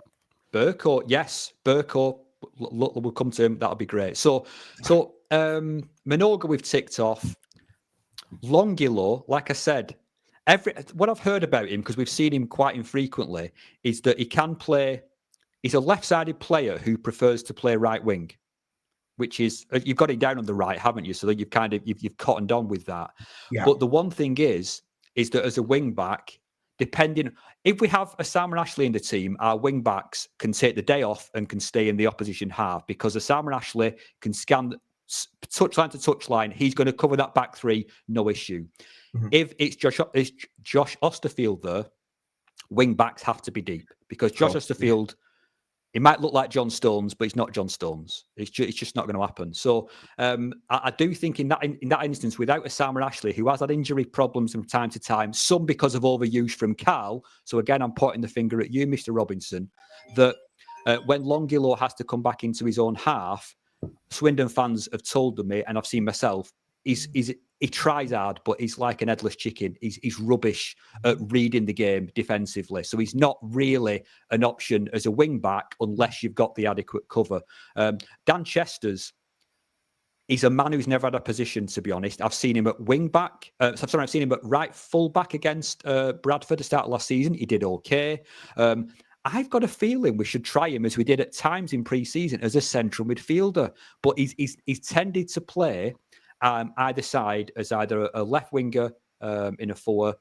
Burko, yes, Burko. We'll come to him. That'll be great. So Minoga we've ticked off. Longilo, like I said, what I've heard about him because we've seen him quite infrequently is that he can play. He's a left-sided player who prefers to play right wing, which is you've got it down on the right, haven't you? So that you've cottoned on with that. Yeah. But the one thing is that as a wing back, depending if we have a Sam Ashley in the team, our wing backs can take the day off and can stay in the opposition half because a Sam Ashley can scan touchline to touchline. He's going to cover that back three, no issue. Mm-hmm. If it's Josh Osterfield there, wing backs have to be deep because Josh Osterfield. He might look like John Stones, but he's not John Stones. It's just not going to happen. So I do think in that instance, without a Sam Ashley, who has had injury problems from time to time, some because of overuse from Carl. So again, I'm pointing the finger at you, Mr. Robinson, that when Longilo has to come back into his own half, Swindon fans have told me, and I've seen myself, he tries hard, but he's like an headless chicken. He's rubbish at reading the game defensively. So he's not really an option as a wing back unless you've got the adequate cover. Dan Chesters, he's a man who's never had a position, to be honest. I've seen him at wing back. I've seen him at right full back against Bradford at the start of last season. He did okay. I've got a feeling we should try him as we did at times in pre-season as a central midfielder. But he's tended to play either side as either a left winger in a four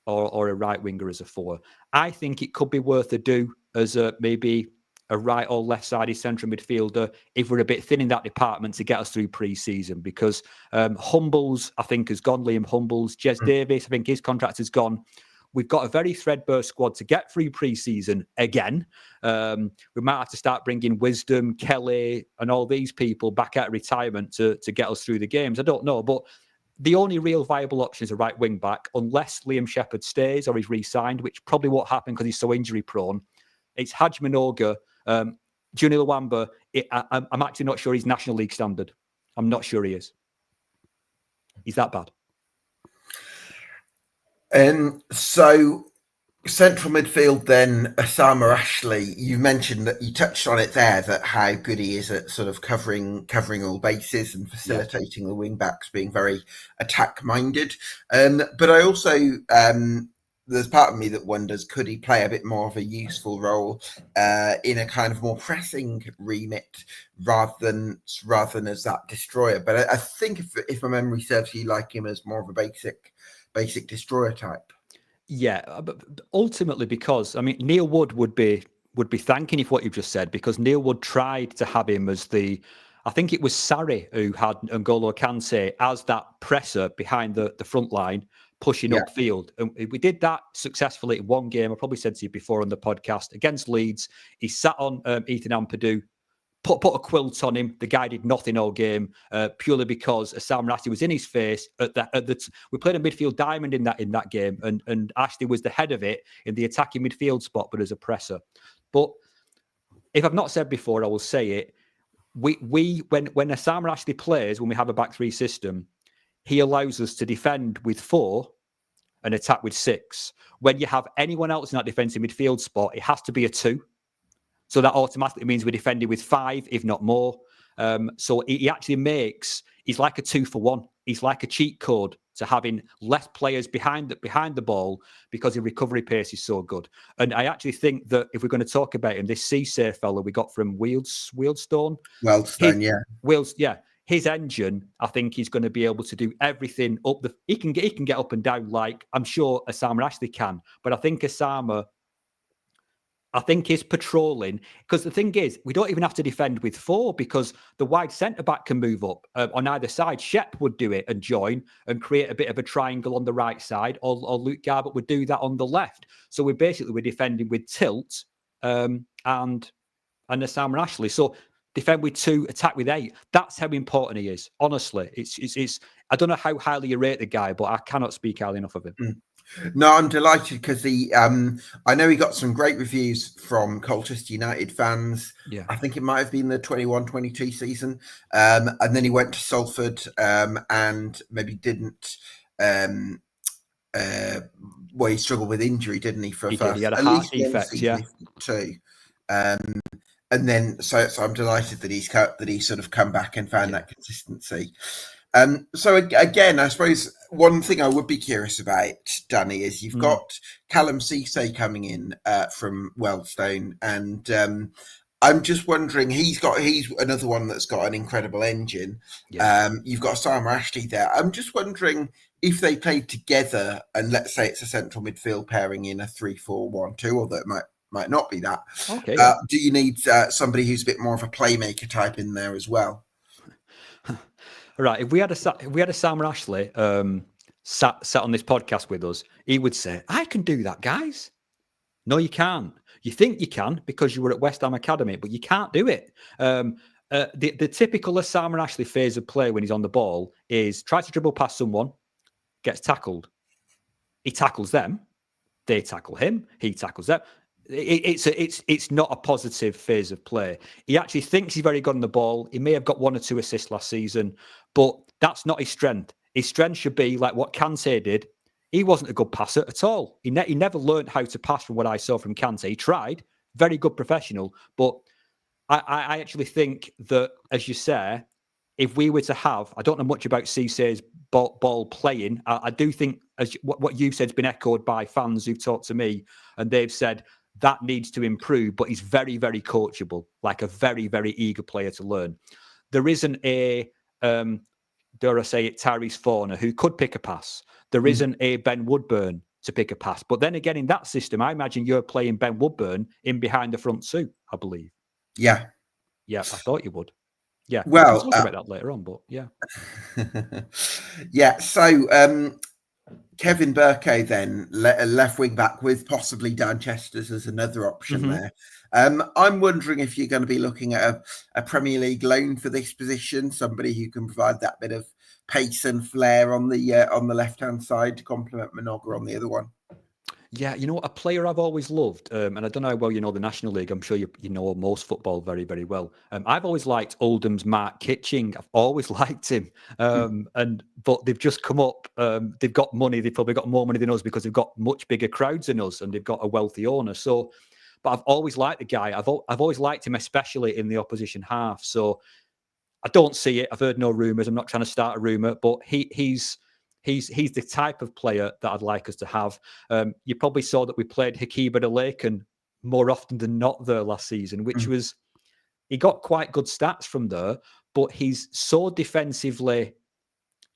or a right winger as a four. I think it could be worth a do as maybe a right or left-sided central midfielder if we're a bit thin in that department to get us through pre-season because Humbles, I think, has gone. Liam Humbles. Jez Davis, I think his contract has gone. We've got a very threadbare squad to get through pre-season again. We might have to start bringing Wisdom, Kelly, and all these people back out of retirement to get us through the games. I don't know, but the only real viable option is a right wing back, unless Liam Shepherd stays or he's re-signed, which probably won't happen because he's so injury prone. It's Haj Minoga. Junior Lawamba, I'm actually not sure he's National League standard. I'm not sure he is. He's that bad. So central midfield then, Osama Ashley, you mentioned that you touched on it there, that how good he is at sort of covering all bases and facilitating the wing backs, being very attack minded. But I also there's part of me that wonders, could he play a bit more of a useful role in a kind of more pressing remit rather than as that destroyer? But I think if my memory serves, you like him as more of a basic destroyer type. Yeah, but ultimately because I mean Neil Wood would be thanking you for what you've just said because Neil Wood tried to have him as I think it was Sarri who had N'Golo Kante as that presser behind the front line pushing upfield. And we did that successfully in one game. I probably said to you before on the podcast against Leeds. He sat on Ethan Ampadu, put a quilt on him. The guy did nothing all game purely because Sam Ashley was in his face. We played a midfield diamond in that game, and Ashley was the head of it in the attacking midfield spot, but as a presser. But if I've not said before, I will say it. When Sam Ashley plays, when we have a back three system, he allows us to defend with 4 and attack with 6. When you have anyone else in that defensive midfield spot, it has to be a 2. So that automatically means we're defending with 5, if not more. So he actually he's like a 2-for-1. He's like a cheat code to having less players behind the ball because his recovery pace is so good. And I actually think that if we're going to talk about him, this Cisse fella we got from Wealdstone, his engine, I think he's going to be able to do everything he can get up and down like I'm sure Osama Ashley can. But I think his patrolling, because the thing is, we don't even have to defend with 4 because the wide centre-back can move up on either side. Shep would do it and join and create a bit of a triangle on the right side, or Luke Garbutt would do that on the left. So we're defending with tilt and Osama Ashley. So defend with 2, attack with 8. That's how important he is. Honestly, it's. I don't know how highly you rate the guy, but I cannot speak highly enough of him. No, I'm delighted because I know he got some great reviews from Colchester United fans. Yeah. I think it might have been the 21-22 season. And then he went to Salford and maybe didn't. Well, he struggled with injury, didn't he? For He did. He had a at heart least one defect. season, Yeah. if not two. And then, so I'm delighted that he's sort of come back and found that consistency. So again, I suppose one thing I would be curious about, Danny, is you've got Callum Cisse coming in from Wealdstone, and I'm just wondering, he's another one that's got an incredible engine. Yeah. You've got Osama Ashley there. I'm just wondering if they played together, and let's say it's a central midfield pairing in a 3-4-1-2, although it might not be that. Okay. Yeah. Do you need somebody who's a bit more of a playmaker type in there as well? Right. If we had a Sam Ashley sat on this podcast with us, he would say, "I can do that, guys." No, you can't. You think you can because you were at West Ham Academy, but you can't do it. The typical Sam Ashley phase of play when he's on the ball is try to dribble past someone, gets tackled. He tackles them. They tackle him. He tackles them. It's not a positive phase of play. He actually thinks he's very good on the ball. He may have got 1 or 2 assists last season, but that's not his strength. His strength should be like what Kante did. He wasn't a good passer at all. He never learned how to pass from what I saw from Kante. He tried, very good professional, but I actually think that, as you say, if we were to have, I don't know much about Cisse's ball playing. I do think, as what you've said, has been echoed by fans who've talked to me, and they've said that needs to improve, but he's very, very coachable, like a very, very eager player to learn. There isn't a, dare I say it, Tyrese Forner who could pick a pass. There isn't a Ben Woodburn to pick a pass. But then again, in that system, I imagine you're playing Ben Woodburn in behind the front 2, I believe. Yeah. Yeah, I thought you would. Yeah, well, we can talk about that later on, but yeah. Yeah, so Kevin Burko then, left wing back with possibly Dan Chesters as another option there. I'm wondering if you're going to be looking at a Premier League loan for this position, somebody who can provide that bit of pace and flair on the left-hand side to complement Minogue on the other one. Yeah, you know, a player I've always loved, and I don't know how well you know the National League. I'm sure you know most football very, very well. I've always liked Oldham's Mark Kitching. I've always liked him. But they've just come up. They've got money. They've probably got more money than us because they've got much bigger crowds than us, and they've got a wealthy owner. So, but I've always liked the guy. I've always liked him, especially in the opposition half. So I don't see it. I've heard no rumours. I'm not trying to start a rumour, but he's the type of player that I'd like us to have. You probably saw that we played Hakeem Adelakun more often than not there last season, which was, he got quite good stats from there, but he's so defensively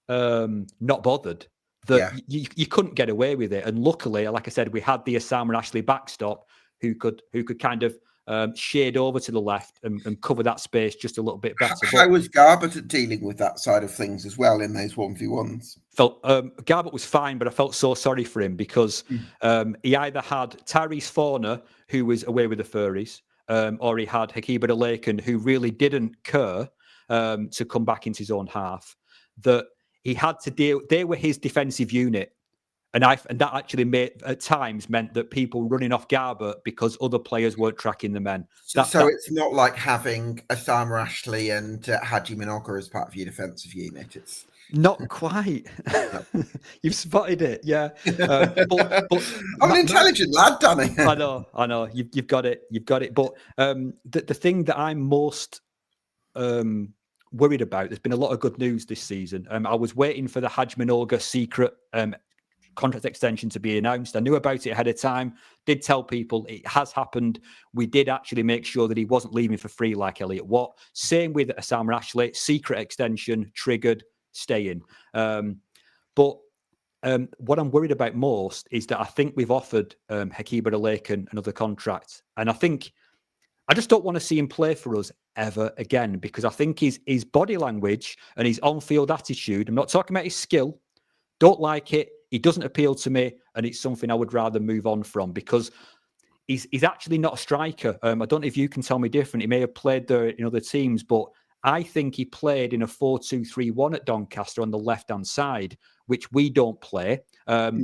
not bothered that you couldn't get away with it. And luckily, like I said, we had the Osama Ashley backstop who could kind of shade over to the left and cover that space just a little bit better. How was Garbutt dealing with that side of things as well in those 1v1s? Garbutt was fine, but I felt so sorry for him because he either had Tyrese Forner, who was away with the Furries, or he had Hakeem Adelakun, who really didn't care to come back into his own half. That he had to deal. They were his defensive unit. And that actually meant that people running off Garbutt because other players weren't tracking the men. So it's not like having Osama Ashley and Haji Minogue as part of your defensive unit. It's not quite. You've spotted it, yeah. I'm an intelligent lad, Danny. I know. You've got it. But the thing that I'm most worried about, there's been a lot of good news this season. I was waiting for the Haj Minogue secret contract extension to be announced. I knew about it ahead of time, did tell people it has happened. We did actually make sure that he wasn't leaving for free like Elliot Watt. Same with Osama Ashley, secret extension, triggered, staying. But what I'm worried about most is that I think we've offered Hakeem Adelakun another contract. And I just don't want to see him play for us ever again, because I think his body language and his on-field attitude, I'm not talking about his skill, don't like it. He doesn't appeal to me, and it's something I would rather move on from, because he's actually not a striker. I don't know if you can tell me different. He may have played there in other teams, but I think he played in a 4-2-3-1 at Doncaster on the left-hand side, which we don't play.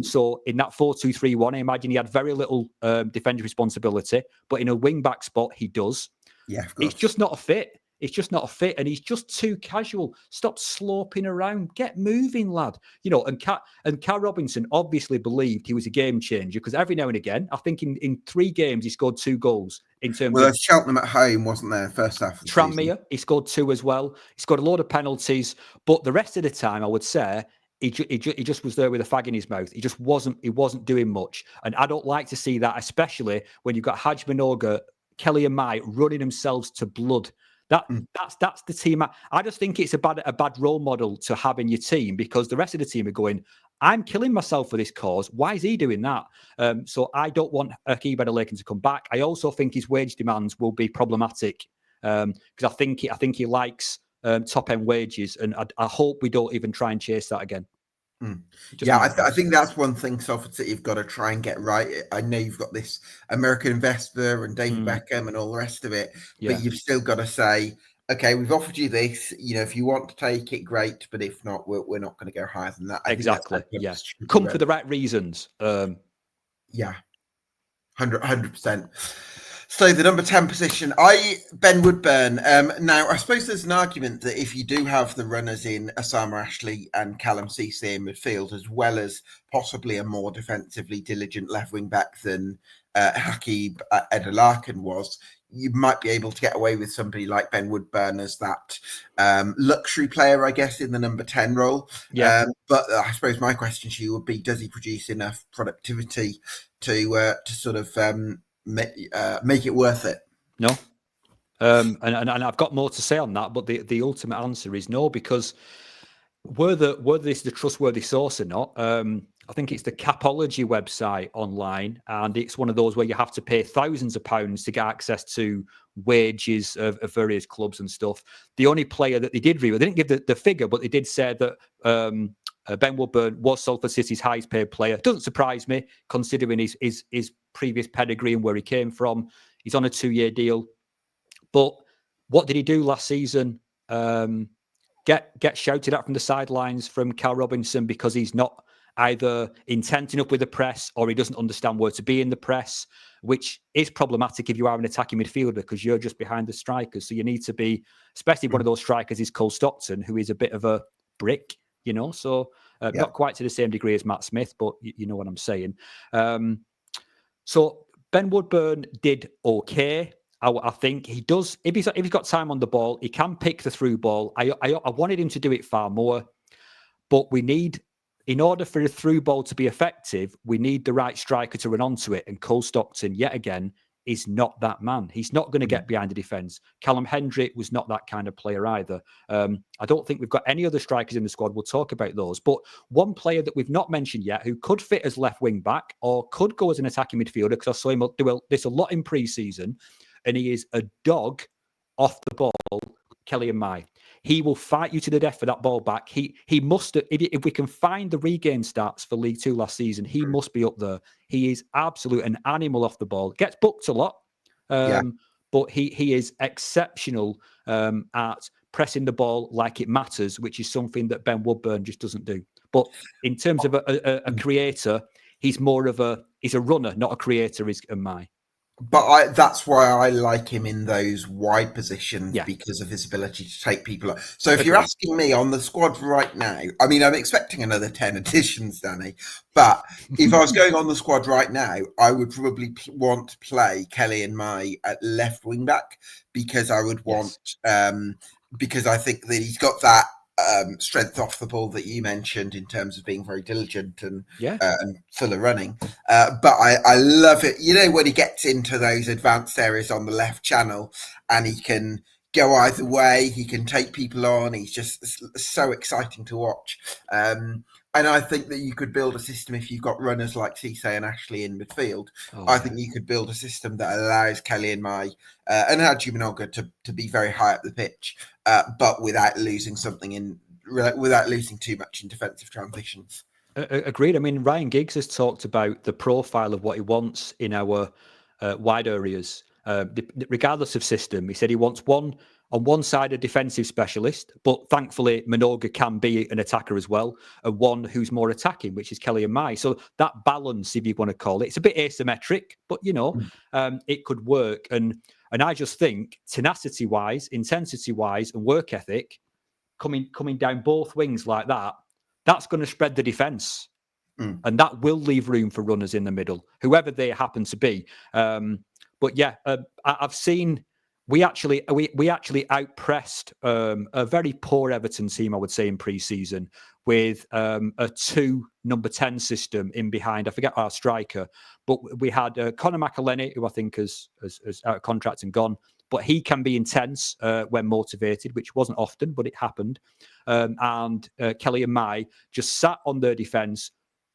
So in that 4-2-3-1, I imagine he had very little defensive responsibility, but in a wing-back spot, he does. Yeah, of It's course. just not a fit. It's just not a fit, and he's just too casual. Stop sloping around. Get moving, lad. And Cal Robinson obviously believed he was a game changer because every now and again, I think in 3 games he scored 2 goals in terms Well, of there's Cheltenham at home, wasn't there, first half of the season? Tranmere. He scored 2 as well. He scored a load of penalties, but the rest of the time, I would say, he just was there with a fag in his mouth. He wasn't doing much, and I don't like to see that, especially when you've got Haj Minoga, Kelly and Mai running themselves to blood. That's the team. I just think it's a bad role model to have in your team because the rest of the team are going, I'm killing myself for this cause. Why is he doing that? So I don't want Akib Adelakin to come back. I also think his wage demands will be problematic because I think he likes top end wages, and I hope we don't even try and chase that again. Yeah, I think that's one thing Salford City have got to try and get right. I know you've got this American investor and David Beckham and all the rest of it, but you've still got to say, okay, we've offered you this. If you want to take it, great. But if not, we're not going to go higher than that. I Exactly. think that's Come for the right reasons. Yeah, 100%. So the number 10 position, Ben Woodburn. Now, I suppose there's an argument that if you do have the runners in Osama Ashley and Callum Cisse in midfield, as well as possibly a more defensively diligent left wing back than Hakeeb Edelarkin was, you might be able to get away with somebody like Ben Woodburn as that luxury player, I guess, in the number 10 role. Yeah. But I suppose my question to you would be, does he produce enough productivity to sort of make it worth it? No. And I've got more to say on that, but the ultimate answer is no, because whether this is a trustworthy source or not, I think it's the Capology website online, and it's one of those where you have to pay thousands of pounds to get access to wages of various clubs and stuff. The only player that they did reveal, they didn't give the figure, but they did say that Ben Woodburn was Salford City's highest paid player. Doesn't surprise me, considering his previous pedigree and where he came from. He's on a 2-year deal. But what did he do last season? Get shouted at from the sidelines from Cal Robinson because he's not either intent enough with the press or he doesn't understand where to be in the press, which is problematic if you are an attacking midfielder because you're just behind the strikers. So you need to be, especially one of those strikers is Cole Stockton, who is a bit of a brick, so not quite to the same degree as Matt Smith, but you know what I'm saying. So Ben Woodburn did okay. I think he does. If he's got time on the ball, he can pick the through ball. I wanted him to do it far more, but we need, in order for the through ball to be effective, we need the right striker to run onto it. And Cole Stockton, yet again, is not that man. He's not going to get behind the defence. Callum Hendrick was not that kind of player either. I don't think we've got any other strikers in the squad. We'll talk about those. But one player that we've not mentioned yet who could fit as left wing back or could go as an attacking midfielder, because I saw him do this a lot in pre-season, and he is a dog off the ball, Kelly and Mai. He will fight you to the death for that ball back. He must, if we can find the regain stats for League Two last season, he must be up there. He is absolute an animal off the ball. Gets booked a lot, but he is exceptional at pressing the ball like it matters, which is something that Ben Woodburn just doesn't do. But in terms of a creator, he's a runner, not a creator. Is Mai. But that's why I like him in those wide positions because of his ability to take people up. So if you're asking me on the squad right now, I mean, I'm expecting another 10 additions, Danny, but if I was going on the squad right now, I would probably want to play Kelly and Mai at left wing back because I would want, because I think that he's got that strength off the ball that you mentioned in terms of being very diligent and full of running. But I love it. When he gets into those advanced areas on the left channel and he can go either way, he can take people on. He's just so exciting to watch. And I think that you could build a system if you've got runners like Cisse and Ashley in midfield. I think you could build a system that allows Kelly and Mai and Haji Minoga to be very high up the pitch, but without losing without losing too much in defensive transitions. Agreed. I mean, Ryan Giggs has talked about the profile of what he wants in our wide areas, regardless of system. He said he wants one on one side a defensive specialist, but thankfully Minogue can be an attacker as well, and one who's more attacking, which is Kelly and Mai. So that balance, if you want to call it, it's a bit asymmetric, but it could work. And I just think tenacity wise, intensity wise, and work ethic coming down both wings like that, that's going to spread the defence. And that will leave room for runners in the middle, whoever they happen to be. But yeah, I've seen we actually outpressed a very poor Everton team, I would say, in pre-season with a 2 number 10 system in behind. I forget our striker, but we had Conor McElhenney, who I think is out of contract and gone. But he can be intense when motivated, which wasn't often, but it happened. And Kelly and Mai just sat on their defence.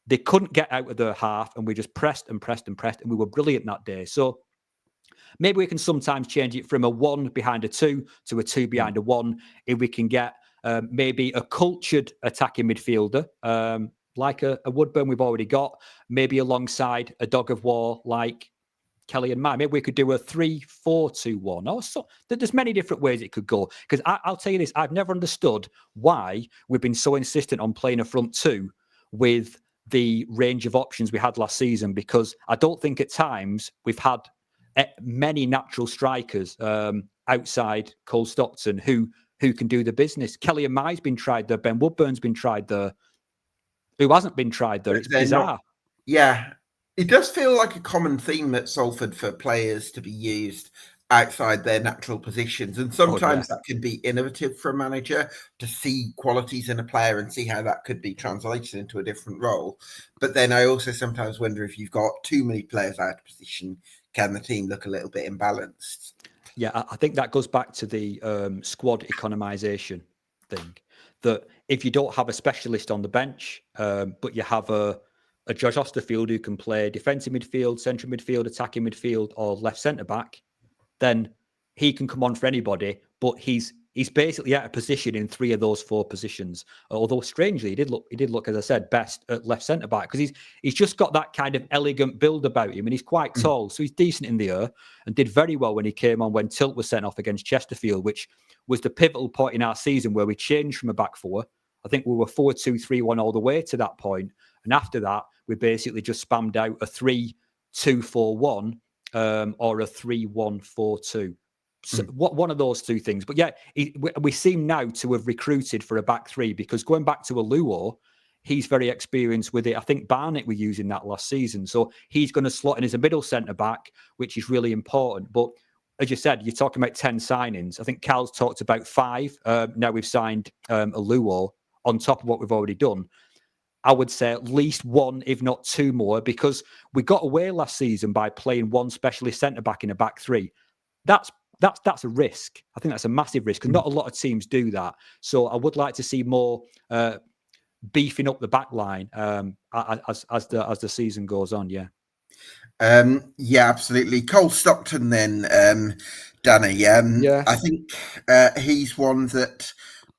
They couldn't get out of their half, and we just pressed and pressed and pressed, and we were brilliant that day. So maybe we can sometimes change it from a 1 behind a 2 to a 2 behind a 1 if we can get maybe a cultured attacking midfielder, like a Woodburn we've already got, maybe alongside a dog of war like Kelly and Mai. Maybe we could do a 3-4-2-1. Or so, there's many different ways it could go. Because I'll tell you this, I've never understood why we've been so insistent on playing a front 2 with the range of options we had last season, because I don't think at times we've had many natural strikers outside Cole Stockton who can do the business. Kelly and Mai's been tried there. Ben Woodburn's been tried there. Who hasn't been tried there? It's bizarre. Yeah. It does feel like a common theme at Salford for players to be used outside their natural positions. And sometimes that can be innovative for a manager to see qualities in a player and see how that could be translated into a different role. But then I also sometimes wonder, if you've got too many players out of position, can the team look a little bit imbalanced? Yeah, I think that goes back to the squad economisation thing. That if you don't have a specialist on the bench, but you have a Josh Osterfield who can play defensive midfield, central midfield, attacking midfield, or left centre back, then he can come on for anybody. But he's basically out of position in 3 of those 4 positions. Although strangely, he did look, as I said, best at left centre back, because he's just got that kind of elegant build about him, and he's quite tall, so he's decent in the air, and did very well when he came on when Tilt was sent off against Chesterfield, which was the pivotal point in our season where we changed from a back 4. I think we were 4-2-3-1 all the way to that point, and after that we basically just spammed out a 3-2-4-1 or a 3-1-4-2. So one of those 2 things. But yeah, we seem now to have recruited for a back 3, because going back to Aluo, he's very experienced with it. I think Barnett were using that last season. So he's going to slot in as a middle centre back, which is really important. But as you said, you're talking about 10 signings. I think Cal's talked about 5. Now we've signed Aluo on top of what we've already done. I would say at least 1, if not 2 more, because we got away last season by playing 1 specialist centre back in a back 3. That's a risk. I think that's a massive risk, because not a lot of teams do that. So I would like to see more beefing up the back line as the season goes on. Yeah. Yeah, absolutely. Cole Stockton, then, Danny. Yeah. I think he's one that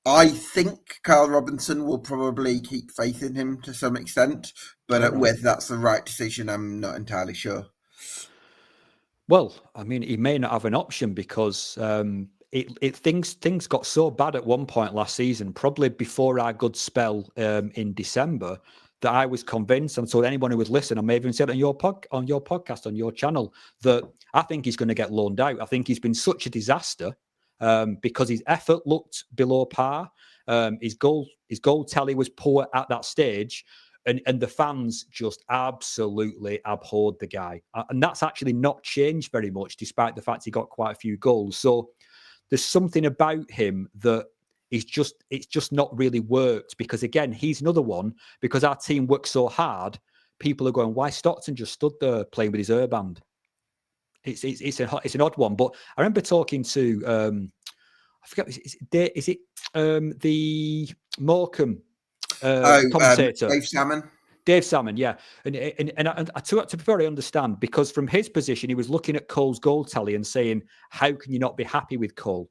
I think Carl Robinson will probably keep faith in him to some extent, but whether that's the right decision, I'm not entirely sure. Well, I mean, he may not have an option, because things got so bad at one point last season, probably before our good spell in December, that I was convinced, and so anyone who would listen, I may even said on your podcast, on your channel, that I think he's going to get loaned out. I think he's been such a disaster because his effort looked below par. His goal tally was poor at that stage. And the fans just absolutely abhorred the guy. And that's actually not changed very much, despite the fact he got quite a few goals. So there's something about him that it's just not really worked, because, again, he's another one, because our team worked so hard, people are going, why Stockton just stood there playing with his hairband? It's an odd one. But I remember talking to, I forget, is it the Morecambe commentator? Dave Salmon, yeah. And to be fair, I understand, because from his position, he was looking at Cole's goal tally and saying, how can you not be happy with Cole?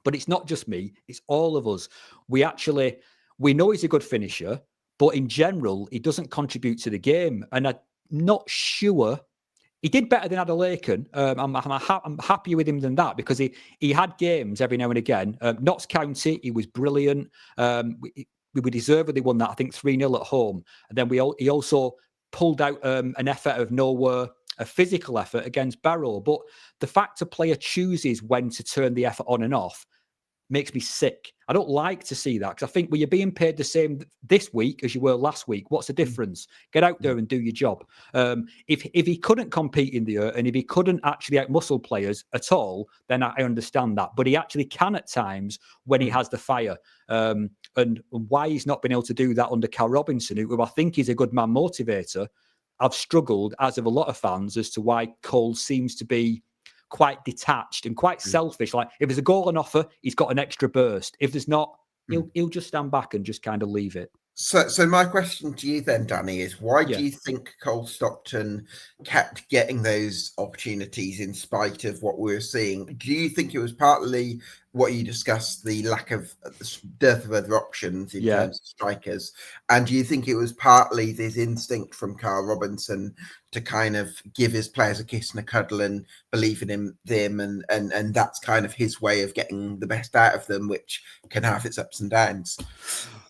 But it's not just me, it's all of us. We know he's a good finisher, but in general, he doesn't contribute to the game. And I'm not sure he did better than Adelaide. I'm happier with him than that because he had games every now and again. Notts County, he was brilliant. We deservedly won that, I think 3-0 at home. And then he also pulled out an effort of nowhere, a physical effort against Barrow. But the fact a player chooses when to turn the effort on and off makes me sick. I don't like to see that because I think, well, you're being paid the same this week as you were last week. What's the difference? Get out there and do your job. If he couldn't compete in the air and if he couldn't actually outmuscle players at all, then I understand that. But he actually can at times when he has the fire. And why he's not been able to do that under Cal Robinson, who I think is a good man motivator, I've struggled, as of a lot of fans, as to why Cole seems to be quite detached and quite selfish. Like if there's a goal on offer, he's got an extra burst. If there's not, he'll just stand back and just kind of leave it. So my question to you then, Danny, is why do you think Cole Stockton kept getting those opportunities in spite of what we were seeing? Do you think it was partly what you discussed, the lack of dearth of other options in terms of strikers? And do you think it was partly this instinct from Carl Robinson to kind of give his players a kiss and a cuddle and believe in them, and that's kind of his way of getting the best out of them, which can have its ups and downs?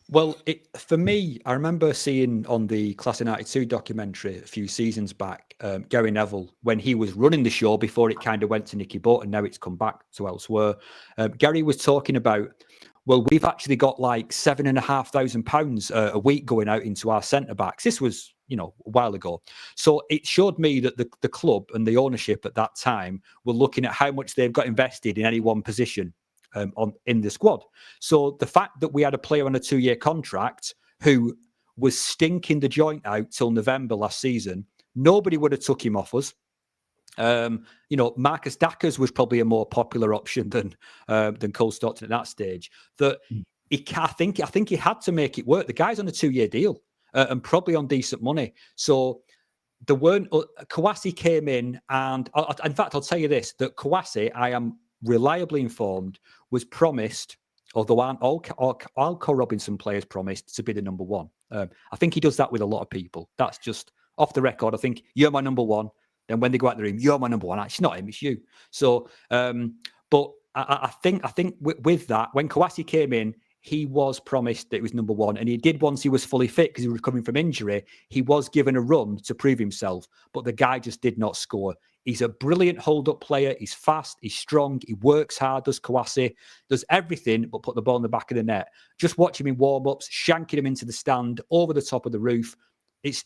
Well, for me, I remember seeing on the Class of '92 documentary a few seasons back, Gary Neville, when he was running the show before it kind of went to Nicky Butt and now it's come back to elsewhere. Gary was talking about, well, we've actually got like £7,500 a week going out into our centre backs. This was, a while ago. So it showed me that the club and the ownership at that time were looking at how much they've got invested in any one position in the squad. So the fact that we had a player on a 2-year contract who was stinking the joint out till November last season, nobody would have took him off us. Marcus Dackers was probably a more popular option than Cole Stockton at that stage. That I think he had to make it work. The guy's on a 2-year deal and probably on decent money. So there weren't. Kouassi came in, and in fact, I'll tell you this: that Kouassi, I am reliably informed, was promised, although all Cole Robinson players promised to be the number one. I think he does that with a lot of people. That's just off the record. I think you're my number one. Then when they go out the room, you're my number one. It's not him, it's you. So, but I think with that, when Kouassi came in, he was promised that he was number one, and he did once he was fully fit because he was recovering from injury. He was given a run to prove himself, but the guy just did not score. He's a brilliant hold-up player. He's fast. He's strong. He works hard, does Kouassi, does everything but put the ball in the back of the net. Just watch him in warm-ups, shanking him into the stand, over the top of the roof. That's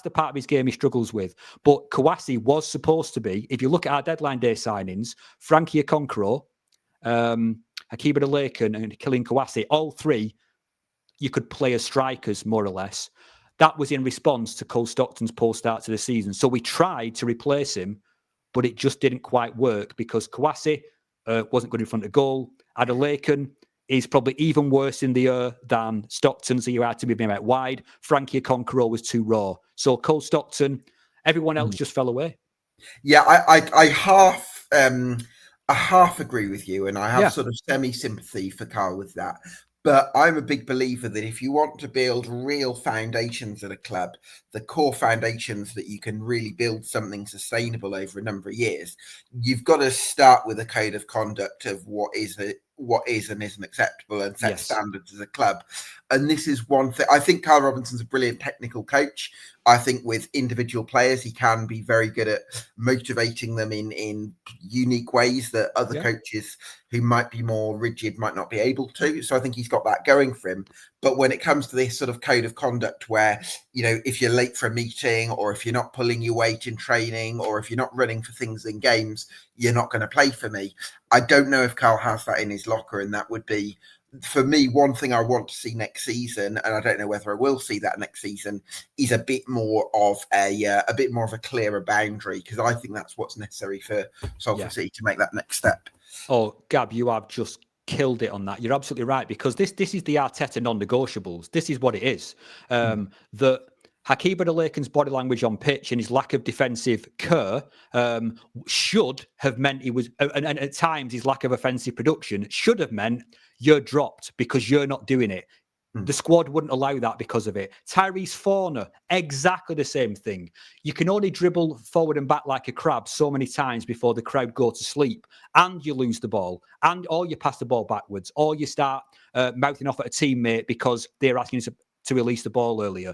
the part of his game he struggles with. But Kouassi was supposed to be, if you look at our deadline day signings, Frankie Okonkwo, Hakeem Adelaide and Killian Kouassi, all three, you could play as strikers, more or less. That was in response to Cole Stockton's poor start to the season. So we tried to replace him, but it just didn't quite work because Kouassi wasn't good in front of goal. Adelaide is probably even worse in the air than Stockton, so you had to be out wide. Frankie Okonkwo was too raw. So Cole Stockton, everyone else just fell away. Yeah, I half agree with you, and I have sort of semi-sympathy for Carl with that. But I'm a big believer that if you want to build real foundations at a club, the core foundations that you can really build something sustainable over a number of years, you've got to start with a code of conduct of what is and isn't acceptable and set standards as a club. And this is one thing. I think Carl Robinson's a brilliant technical coach. I think with individual players, he can be very good at motivating them in unique ways that other coaches who might be more rigid might not be able to. So I think he's got that going for him. But when it comes to this sort of code of conduct where, if you're late for a meeting or if you're not pulling your weight in training or if you're not running for things in games, you're not going to play for me. I don't know if Carl has that in his locker, and that would be, for me, one thing I want to see next season, and I don't know whether I will see that next season, is a bit more of a clearer boundary, because I think that's what's necessary for Salford City to make that next step. Oh, Gab, you have just killed it on that. You're absolutely right, because this is the Arteta non-negotiables. This is what it is. That Hakeem Adelaide body language on pitch and his lack of defensive care should have meant he was, and at times his lack of offensive production should have meant you're dropped because you're not doing it. The squad wouldn't allow that because of it. Tyrese Forner, exactly the same thing. You can only dribble forward and back like a crab so many times before the crowd go to sleep, and you lose the ball, or you pass the ball backwards, or you start mouthing off at a teammate because they're asking you to release the ball earlier.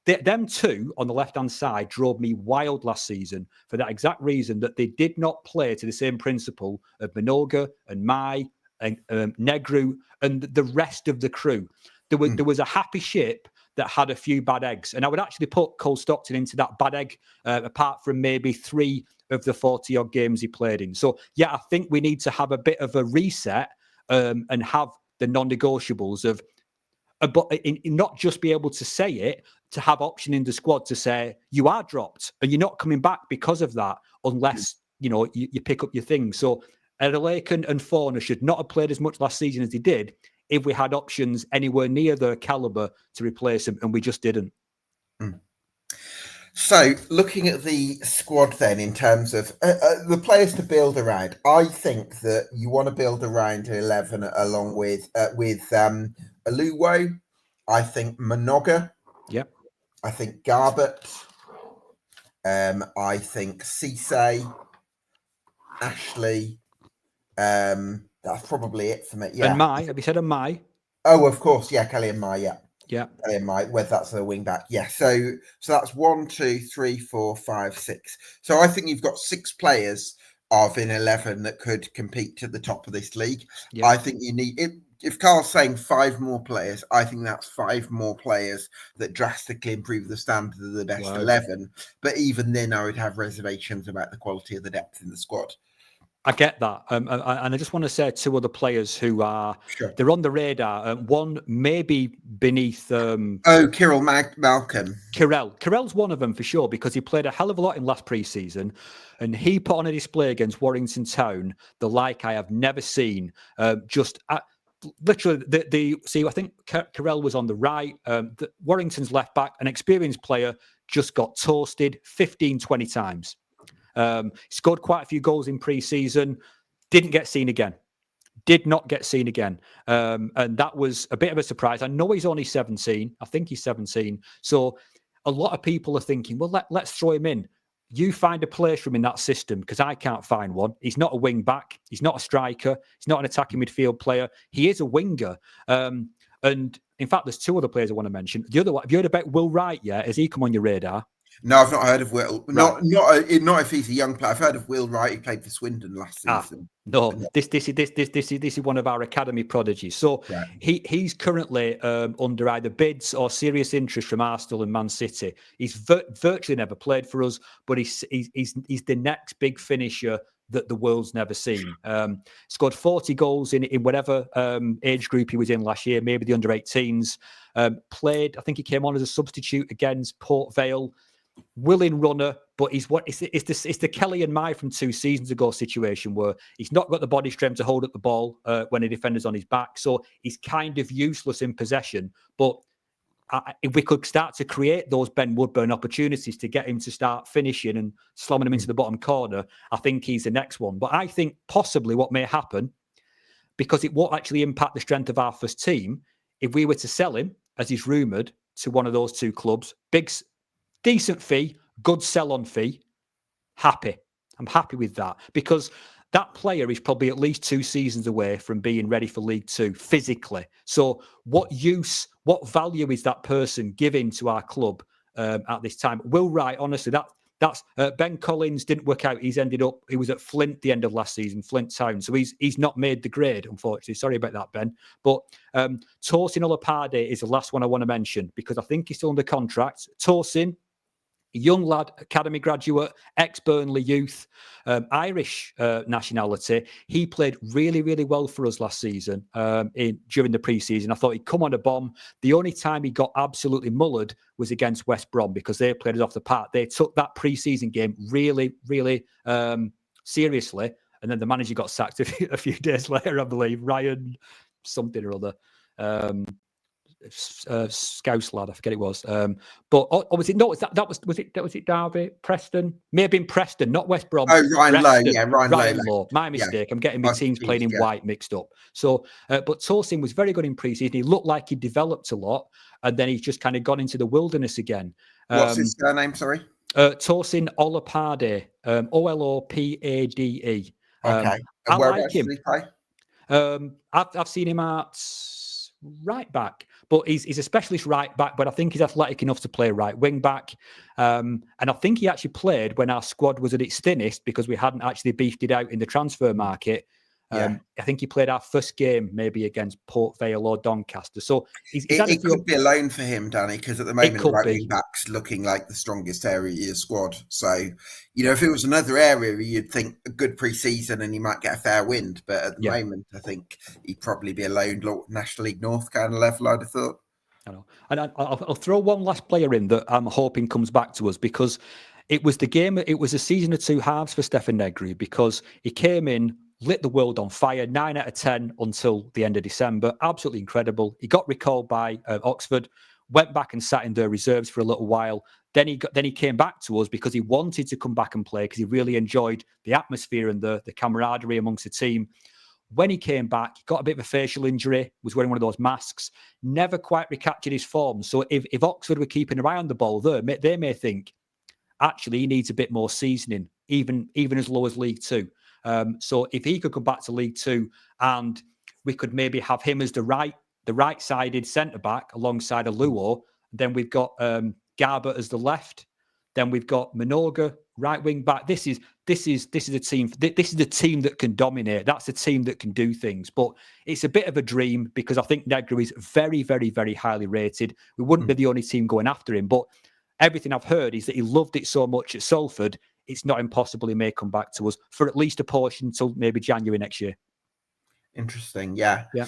Them two on the left-hand side drove me wild last season for that exact reason, that they did not play to the same principle of Minoga and Mai and Negru and the rest of the crew. There was a happy ship that had a few bad eggs. And I would actually put Cole Stockton into that bad egg, apart from maybe 3 of the 40-odd games he played in. So, yeah, I think we need to have a bit of a reset and have the non-negotiables of, but not just be able to say it, to have option in the squad to say, you are dropped and you're not coming back because of that, unless, you pick up your things. So, Adelaide and Fauna should not have played as much last season as they did if we had options anywhere near their caliber to replace them, and we just didn't. So, looking at the squad then, in terms of the players to build around, I think that you want to build around 11 along with Aluwo. I think Minoga. Yeah. I think Garbett. I think Cisse, Ashley. That's probably it for me. Yeah. And Mai, have you said a Mai? Oh, of course. Yeah, Kelly and Mai. Yeah. Yeah. Kelly and Mai, whether that's a wing back. Yeah. So that's 1, 2, 3, 4, 5, 6. So I think you've got 6 players of in 11 that could compete at the top of this league. Yeah. I think you need it. If Carl's saying 5 more players, I think that's 5 more players that drastically improve the standard of the best 11. But even then, I would have reservations about the quality of the depth in the squad. I get that. And I just want to say 2 other players who are, they're on the radar. One maybe beneath... Kirill Malcolm. Kirell's one of them for sure, because he played a hell of a lot in last pre-season, and he put on a display against Warrington Town the like I have never seen. Literally, see, I think Kirell was on the right. Warrington's left back, an experienced player, just got toasted 15, 20 times. Scored quite a few goals in pre-season, didn't get seen again. Did not get seen again. And that was a bit of a surprise. I know he's only 17. I think he's 17. So a lot of people are thinking, well, let's throw him in. You find a place for him in that system, because I can't find one. He's not a wing back. He's not a striker. He's not an attacking midfield player. He is a winger. And in fact, there's 2 other players I want to mention. The other one, have you heard about Will Wright yet? Has he come on your radar? No, I've not heard of Will. Right. Not if he's a young player. I've heard of Will Wright, who played for Swindon last season. No, this is one of our academy prodigies. So he's currently under either bids or serious interest from Arsenal and Man City. He's virtually never played for us, but he's the next big finisher that the world's never seen. Scored 40 goals in whatever age group he was in last year, maybe the under-18s. Played, I think he came on as a substitute against Port Vale. Willing runner, but it's the Kelly and Mai from 2 seasons ago situation, where he's not got the body strength to hold up the ball when a defender's on his back, so he's kind of useless in possession. But if we could start to create those Ben Woodburn opportunities to get him to start finishing and slamming him into the bottom corner, I think he's the next one. But I think possibly what may happen, because it won't actually impact the strength of our first team, if we were to sell him, as is rumoured, to one of those 2 clubs, decent fee, good sell-on fee, happy. I'm happy with that, because that player is probably at least 2 seasons away from being ready for League 2 physically. So what value is that person giving to our club at this time? Will Wright, honestly, that's Ben Collins didn't work out. He was at Flint the end of last season, Flint Town. So he's not made the grade, unfortunately. Sorry about that, Ben. But Tosin Olopade is the last one I want to mention, because I think he's still under contract. Tosin, young lad, academy graduate, ex-Burnley youth, Irish nationality. He played really, really well for us last season during the pre-season. I thought he'd come on a bomb. The only time he got absolutely mullered was against West Brom, because they played us off the park. They took that pre-season game really, really seriously. And then the manager got sacked a few days later, I believe. Ryan something or other. Scouse lad, I forget it was. But was it no? Was it Derby, Preston? May have been Preston, not West Brom. Oh, Ryan Lowe, Preston, yeah, Ryan Lowe. Lowe. My Yeah, mistake. I'm getting my I was teams playing confused, in yeah. white mixed up. So, but Tosin was very good in pre-season. He looked like he developed a lot, and then he's just kind of gone into the wilderness again. What's his surname? Sorry. Tosin Olopade, Olopade. Okay. I And like whereabouts him. did he play? I've seen him at right back, but he's a specialist right back. But I think he's athletic enough to play right wing back. And I think he actually played when our squad was at its thinnest because we hadn't actually beefed it out in the transfer market. Yeah. I think he played our first game maybe against Port Vale or Doncaster. So he's had a It few. could be a loan for him, Danny, because at the It moment, could right be. wing back's looking like the strongest area of your squad. So, if it was another area, you'd think a good pre-season and he might get a fair wind. But at the moment, I think he'd probably be a loan National League North kind of level, I'd have thought. I know. And I'll throw one last player in that I'm hoping comes back to us because it was a season of two halves for Stefan Negri because he came in, lit the world on fire, 9 out of 10 until the end of December. Absolutely incredible. He got recalled by Oxford, went back and sat in their reserves for a little while. Then he came back to us because he wanted to come back and play because he really enjoyed the atmosphere and the camaraderie amongst the team. When he came back, he got a bit of a facial injury, was wearing one of those masks, never quite recaptured his form. So if Oxford were keeping an eye on the ball there, they may think, actually, he needs a bit more seasoning, even as low as League Two. So if he could come back to League Two and we could maybe have him as the right-sided centre-back alongside a Luo, then we've got Garbutt as the left. Then we've got Minoga, right wing back. This is a team. This is a team that can dominate. That's a team that can do things. But it's a bit of a dream because I think Negri is very, very, very highly rated. We wouldn't be the only team going after him. But everything I've heard is that he loved it so much at Salford. It's not impossible he may come back to us for at least a portion until maybe January next year. Interesting, yeah. Yeah.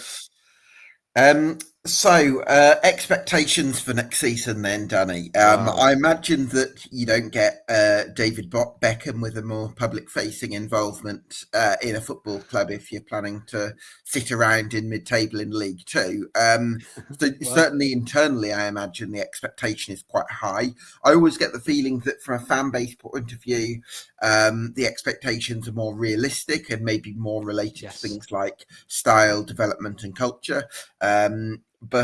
So expectations for next season then, Danny. Wow. I imagine that you don't get David Beckham with a more public-facing involvement in a football club if you're planning to sit around in mid-table in League Two. So certainly internally, I imagine the expectation is quite high. I always get the feeling that from a fan base point of view, the expectations are more realistic and maybe more related to things like style, development, and culture.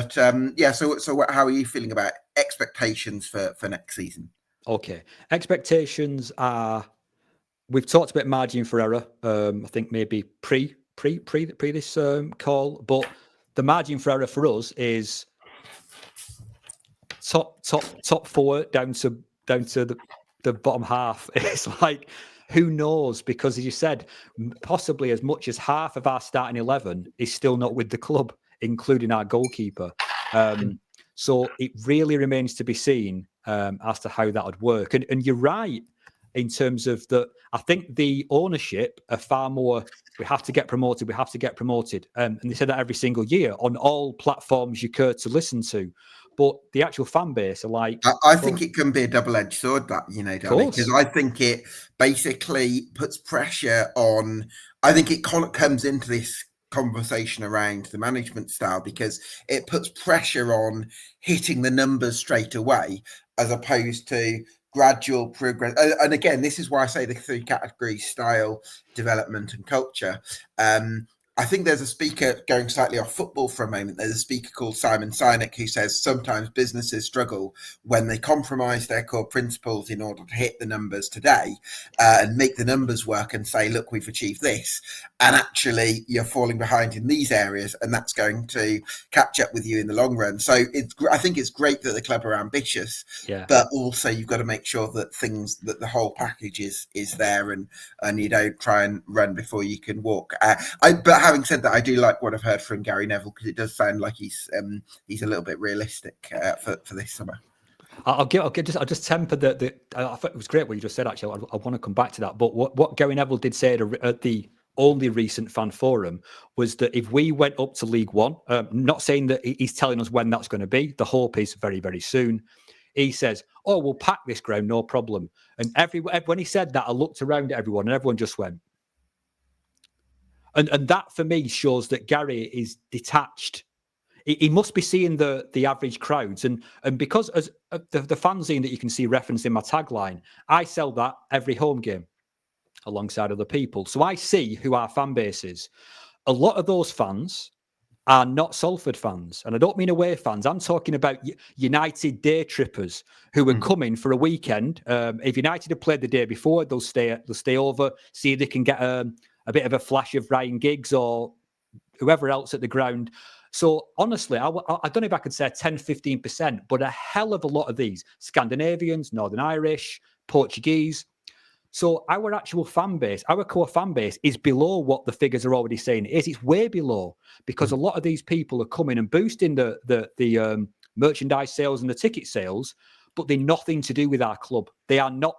So how are you feeling about expectations for next season? Okay, expectations are. We've talked about margin for error. I think maybe pre this call, but the margin for error for us is top four down to the bottom half. It's like, who knows? Because as you said, possibly as much as half of our starting 11 is still not with the club, including our goalkeeper. So it really remains to be seen as to how that would work. And you're right in terms of that. I think the ownership are far more, we have to get promoted. And they say that every single year on all platforms you care to listen to. But the actual fan base are like... I think it can be a double-edged sword, that, Danny, because I think it basically puts pressure on... I think it comes into this conversation around the management style because it puts pressure on hitting the numbers straight away as opposed to gradual progress. And again, this is why I say the three categories: style, development, and culture. I think there's a speaker, going slightly off football for a moment, there's a speaker called Simon Sinek who says sometimes businesses struggle when they compromise their core principles in order to hit the numbers today and make the numbers work and say, look, we've achieved this. And actually you're falling behind in these areas and that's going to catch up with you in the long run. So I think it's great that the club are ambitious, but also you've got to make sure that that the whole package is there and you don't try and run before you can walk. But having said that, I do like what I've heard from Gary Neville because it does sound like he's a little bit realistic for this summer. I'll just temper the. I thought it was great what you just said. Actually, I want to come back to that. But what Gary Neville did say at the only recent fan forum was that if we went up to League One, not saying that he's telling us when that's going to be. The hope is very, very soon. He says, "Oh, we'll pack this ground, no problem." And when he said that, I looked around at everyone, and everyone just went. And that for me shows that Gary is detached. he must be seeing the average crowds, and because as the fanzine that you can see referenced in my tagline, I sell that every home game alongside other people, so I see who our fan base is. A lot of those fans are not Salford fans, and I don't mean away fans. I'm talking about United day trippers who are coming for a weekend. If United have played the day before, they'll stay over, see if they can get a bit of a flash of Ryan Giggs or whoever else at the ground. So honestly, I don't know if I could say 10, 15%, but a hell of a lot of these Scandinavians, Northern Irish, Portuguese. So our actual fan base, our core fan base, is below what the figures are already saying it is. It's way below, because a lot of these people are coming and boosting the merchandise sales and the ticket sales, but they're nothing to do with our club. They are not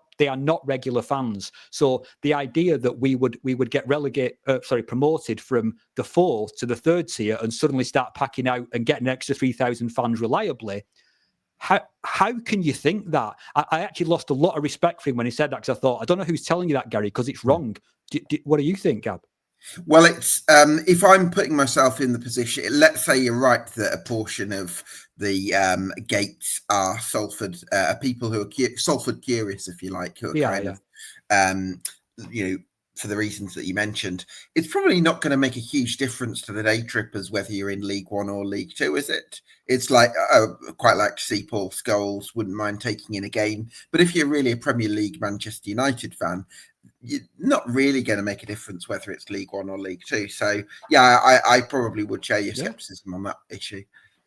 regular fans. So the idea that we would get promoted from the fourth to the third tier and suddenly start packing out and getting an extra 3,000 fans reliably. How can you think that? I actually lost a lot of respect for him when he said that, because I thought, I don't know who's telling you that, Gary, because it's wrong. What do you think, Gab? Well, it's if I'm putting myself in the position, let's say you're right that a portion of the gates are Salford people who are Salford curious, if you like, who are of, for the reasons that you mentioned. It's probably not going to make a huge difference to the day trippers whether you're in League One or League Two, is it? It's like, quite like to see Paul Scholes, wouldn't mind taking in a game. But if you're really a Premier League Manchester United fan, you're not really going to make a difference whether it's League One or League Two. So, yeah, I probably would share your skepticism on that issue.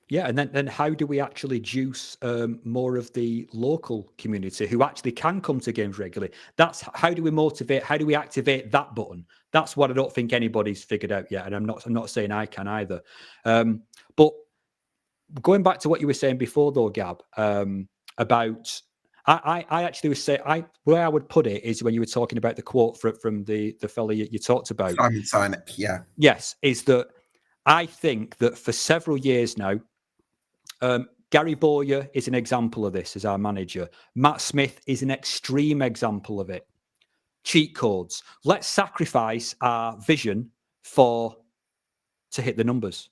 Yeah, and then how do we actually juice more of the local community who actually can come to games regularly? That's how do we motivate? How do we activate that button? That's what I don't think anybody's figured out yet, and I'm not saying I can either. But going back to what you were saying before, though, Gab, about I actually would say the way I would put it is when you were talking about the quote from the fella you talked about, Simon Sinek, yeah. Yes, is that I think that for several years now, Gary Bowyer is an example of this as our manager. Matt Smith is an extreme example of it. Cheat codes. Let's sacrifice our vision to hit the numbers.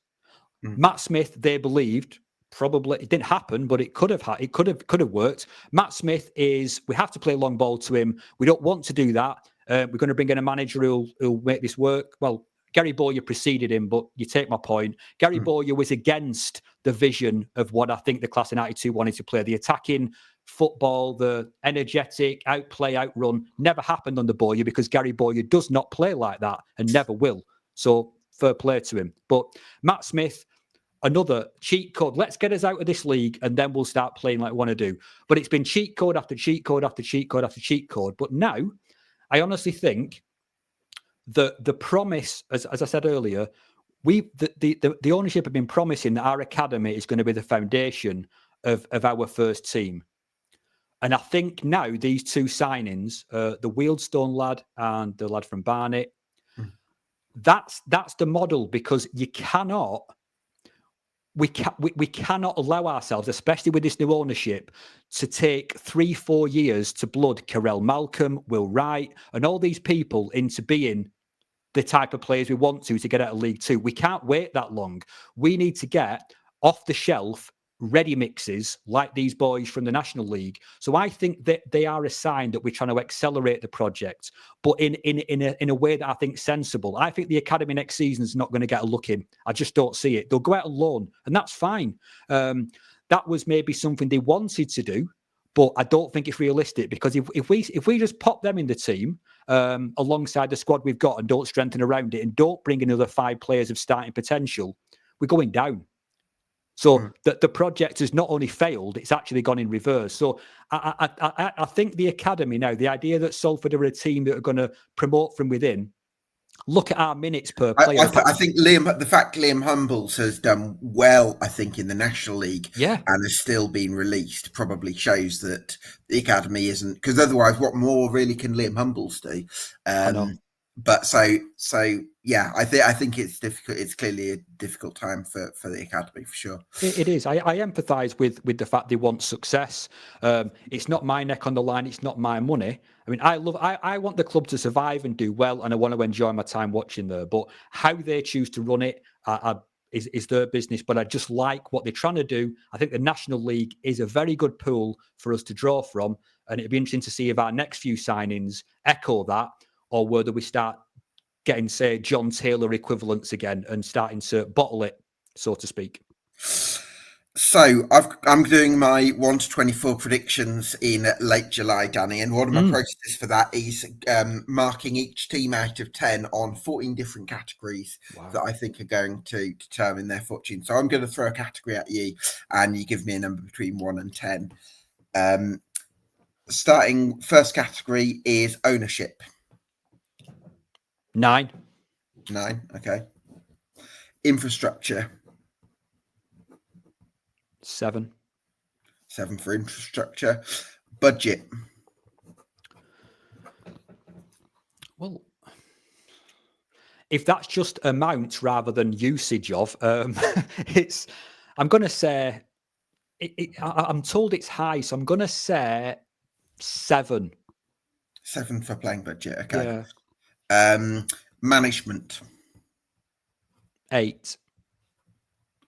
Matt Smith, they believed, probably it didn't happen, but it could have worked. Matt Smith we have to play long ball to him. We don't want to do that. We're going to bring in a manager who'll make this work. Well, Gary Bowyer preceded him, but you take my point. Gary Bowyer was against the vision of what I think the class of 92 wanted to play. The attacking football, the energetic outplay, outrun, never happened under Bowyer because Gary Bowyer does not play like that and never will. So fair play to him. But Matt Smith, another cheat code. Let's get us out of this league and then we'll start playing like we want to do. But it's been cheat code after cheat code after cheat code after cheat code. But now, I honestly think that the promise, as I said earlier, the ownership have been promising that our academy is going to be the foundation of our first team. And I think now these two signings, the Wealdstone lad and the lad from Barnet, that's the model, because you cannot. We cannot allow ourselves, especially with this new ownership, to take 3-4 years to blood Carell Malcolm, Will Wright, and all these people into being the type of players we want to get out of League Two. We can't wait that long. We need to get off the shelf ready mixes like these boys from the National League. So I think that they are a sign that we're trying to accelerate the project, but in a way that I think sensible. I think the academy next season is not going to get a look in. I just don't see it. They'll go out on loan, and that's fine. That was maybe something they wanted to do, but I don't think it's realistic, because if we just pop them in the team alongside the squad we've got and don't strengthen around it and don't bring another 5 players of starting potential, we're going down. So the project has not only failed, it's actually gone in reverse. So I think the academy now, the idea that Salford are a team that are going to promote from within, look at our minutes per player. I think the fact Liam Humbles has done well, I think, in the National League, and has still been released, probably shows that the academy isn't, because otherwise, what more really can Liam Humbles do? I know. But so yeah, I think it's difficult. It's clearly a difficult time for the academy, for sure. It is. I empathise with the fact they want success. It's not my neck on the line. It's not my money. I mean, I want the club to survive and do well, and I want to enjoy my time watching there. But how they choose to run it, is their business. But I just like what they're trying to do. I think the National League is a very good pool for us to draw from, and it'd be interesting to see if our next few signings echo that, or whether we start getting, say, John Taylor equivalents again and starting to bottle it, so to speak. So I'm doing my 1 to 24 predictions in late July, Danny, and one of my processes for that is marking each team out of 10 on 14 different categories that I think are going to determine their fortune. So I'm going to throw a category at you, and you give me a number between 1 and 10. Starting first category is ownership. 9. 9, okay. Infrastructure. 7. 7 for infrastructure. Budget. Well, if that's just amount rather than usage of, it's. I'm going to say. I'm told it's high, so I'm going to say 7. 7 for playing budget. Okay. Yeah. Management. 8.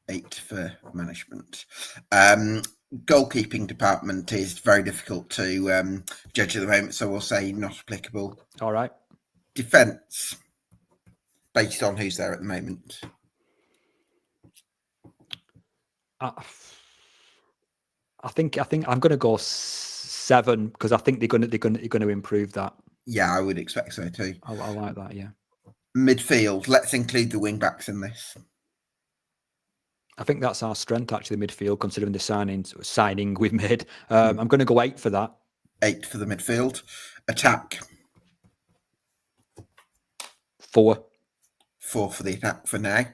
8 for management. Goalkeeping department is very difficult to judge at the moment, so we'll say not applicable. All right. Defence, based on who's there at the moment. I think I'm going to go 7 because I think they're going to improve that. Yeah, I would expect so too. I like that. Yeah. Midfield. Let's include the wing backs in this. I think that's our strength, actually, midfield, considering the signing we've made. I'm going to go 8 for that. 8 for the midfield. Attack. 4. 4 for the attack for now.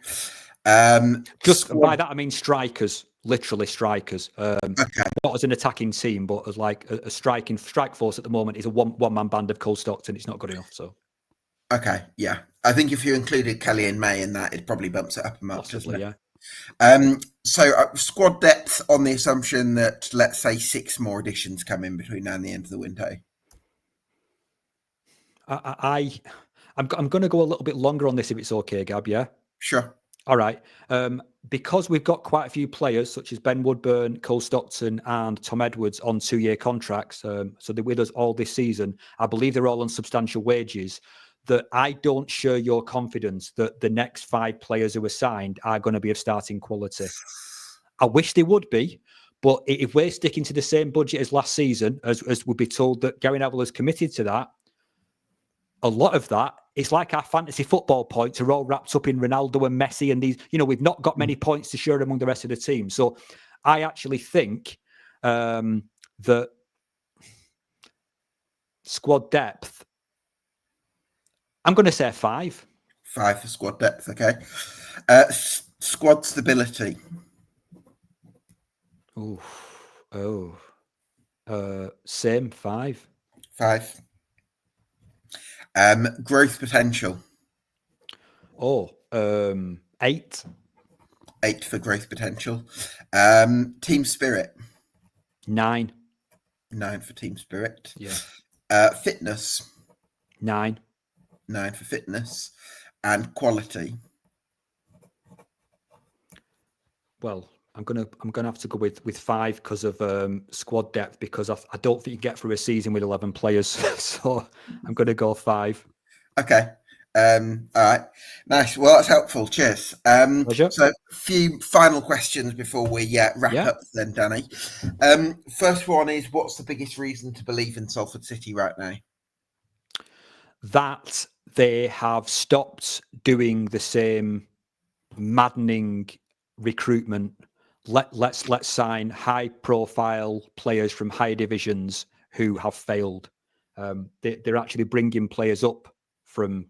Just by that I mean strikers, literally strikers. Okay. Not as an attacking team, but as like a strike force at the moment is a one man band of Cole Stockton. It's not good enough. So. Okay, yeah. I think if you included Kelly and May in that, it probably bumps it up a mark. Possibly, yeah. So squad depth on the assumption that, let's say, 6 more additions come in between now and the end of the window. I'm going to go a little bit longer on this if it's okay, Gab. Yeah. Sure. All right. Because we've got quite a few players such as Ben Woodburn, Cole Stockton, and Tom Edwards on 2-year contracts, so they're with us all this season. I believe they're all on substantial wages. That I don't share your confidence that the next 5 players who are signed are going to be of starting quality. I wish they would be, but if we're sticking to the same budget as last season, as we'd be told that Gary Neville has committed to that, a lot of that, it's like our fantasy football points are all wrapped up in Ronaldo and Messi and these, we've not got many points to share among the rest of the team. So I actually think that squad depth, I'm going to say 5. 5 for squad depth, okay. Squad stability. Same, 5. 5. Growth potential. 8. 8 for growth potential. Team spirit. 9. 9 for team spirit. Yeah. Fitness. 9. 9 for fitness. And quality. Well, I'm gonna have to go with 5 because of squad depth, because I don't think you get through a season with 11 players. So I'm gonna go 5. Okay. All right. Nice. Well, that's helpful. Cheers. Pleasure. So a few final questions before we wrap up then, Danny. First one is, what's the biggest reason to believe in Salford City right now? That they have stopped doing the same maddening recruitment. Let's sign high profile players from higher divisions who have failed. They're actually bringing players up from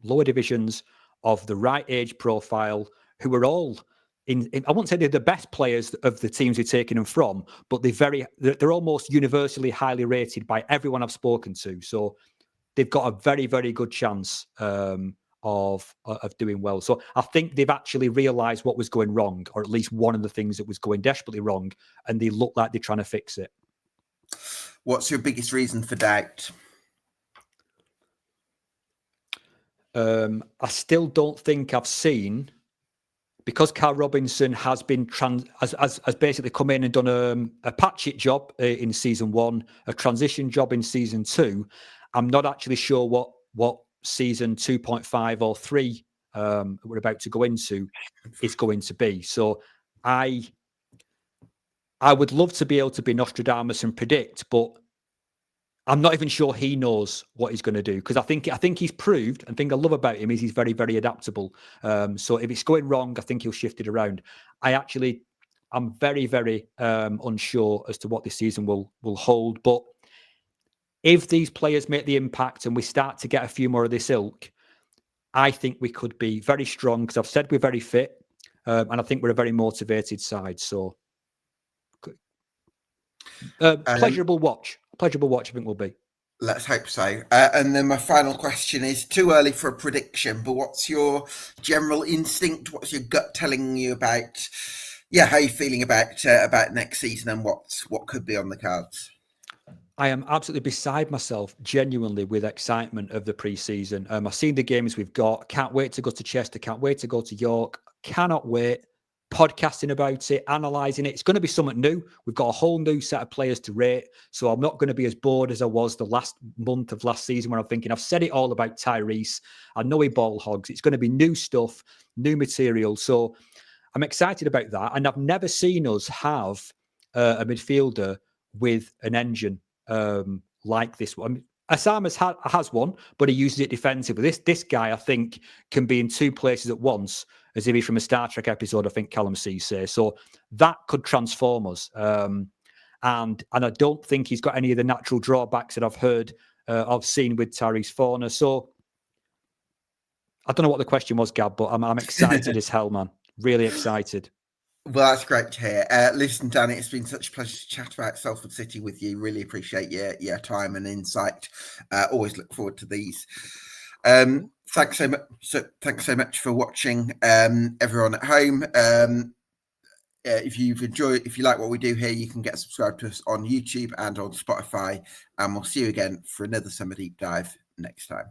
lower divisions of the right age profile who are all in I won't say they're the best players of the teams we've taken them from, but they're almost universally highly rated by everyone I've spoken to. So they've got a very, very good chance of doing well. So I think they've actually realised what was going wrong, or at least one of the things that was going desperately wrong, and they look like they're trying to fix it. What's your biggest reason for doubt? I still don't think I've seen because Carl Robinson has been has basically come in and done a patch it job in season 1, a transition job in season 2. I'm not actually sure what season 2.5 or 3 we're about to go into is going to be. So I would love to be able to be Nostradamus and predict, but I'm not even sure he knows what he's going to do, because I think he's proved, and the thing I love about him is he's very, very adaptable. So if it's going wrong, I think he'll shift it around. I'm very, very unsure as to what this season will hold. But if these players make the impact and we start to get a few more of this ilk, I think we could be very strong, because I've said we're very fit, and I think we're a very motivated side. So pleasurable watch. Pleasurable watch, I think will be. Let's hope so. And then my final question is, too early for a prediction, but what's your general instinct? What's your gut telling you about, how you're feeling about next season and what could be on the cards? I am absolutely beside myself, genuinely, with excitement of the pre-season. I've seen the games we've got. Can't wait to go to Chester. Can't wait to go to York. Cannot wait. Podcasting about it, analysing it. It's going to be something new. We've got a whole new set of players to rate. So I'm not going to be as bored as I was the last month of last season, where I'm thinking, I've said it all about Tyrese. I know he ball hogs. It's going to be new stuff, new material. So I'm excited about that. And I've never seen us have a midfielder with an engine like this one. Asam has one, but he uses it defensively. This guy, I think, can be in 2 places at once, as if he's from a Star Trek episode, I think Callum C says. So that could transform us. And I don't think he's got any of the natural drawbacks that I've seen with Tyrese Forner. So I don't know what the question was, Gab, but I'm excited as hell, man. Really excited. Well, that's great to hear. Listen, Danny, it's been such a pleasure to chat about Salford City with you. Really appreciate your time and insight. Always look forward to these. Thanks so much. Thanks so much for watching, everyone at home. If you like what we do here, you can get subscribed to us on YouTube and on Spotify. And we'll see you again for another Summer Deep Dive next time.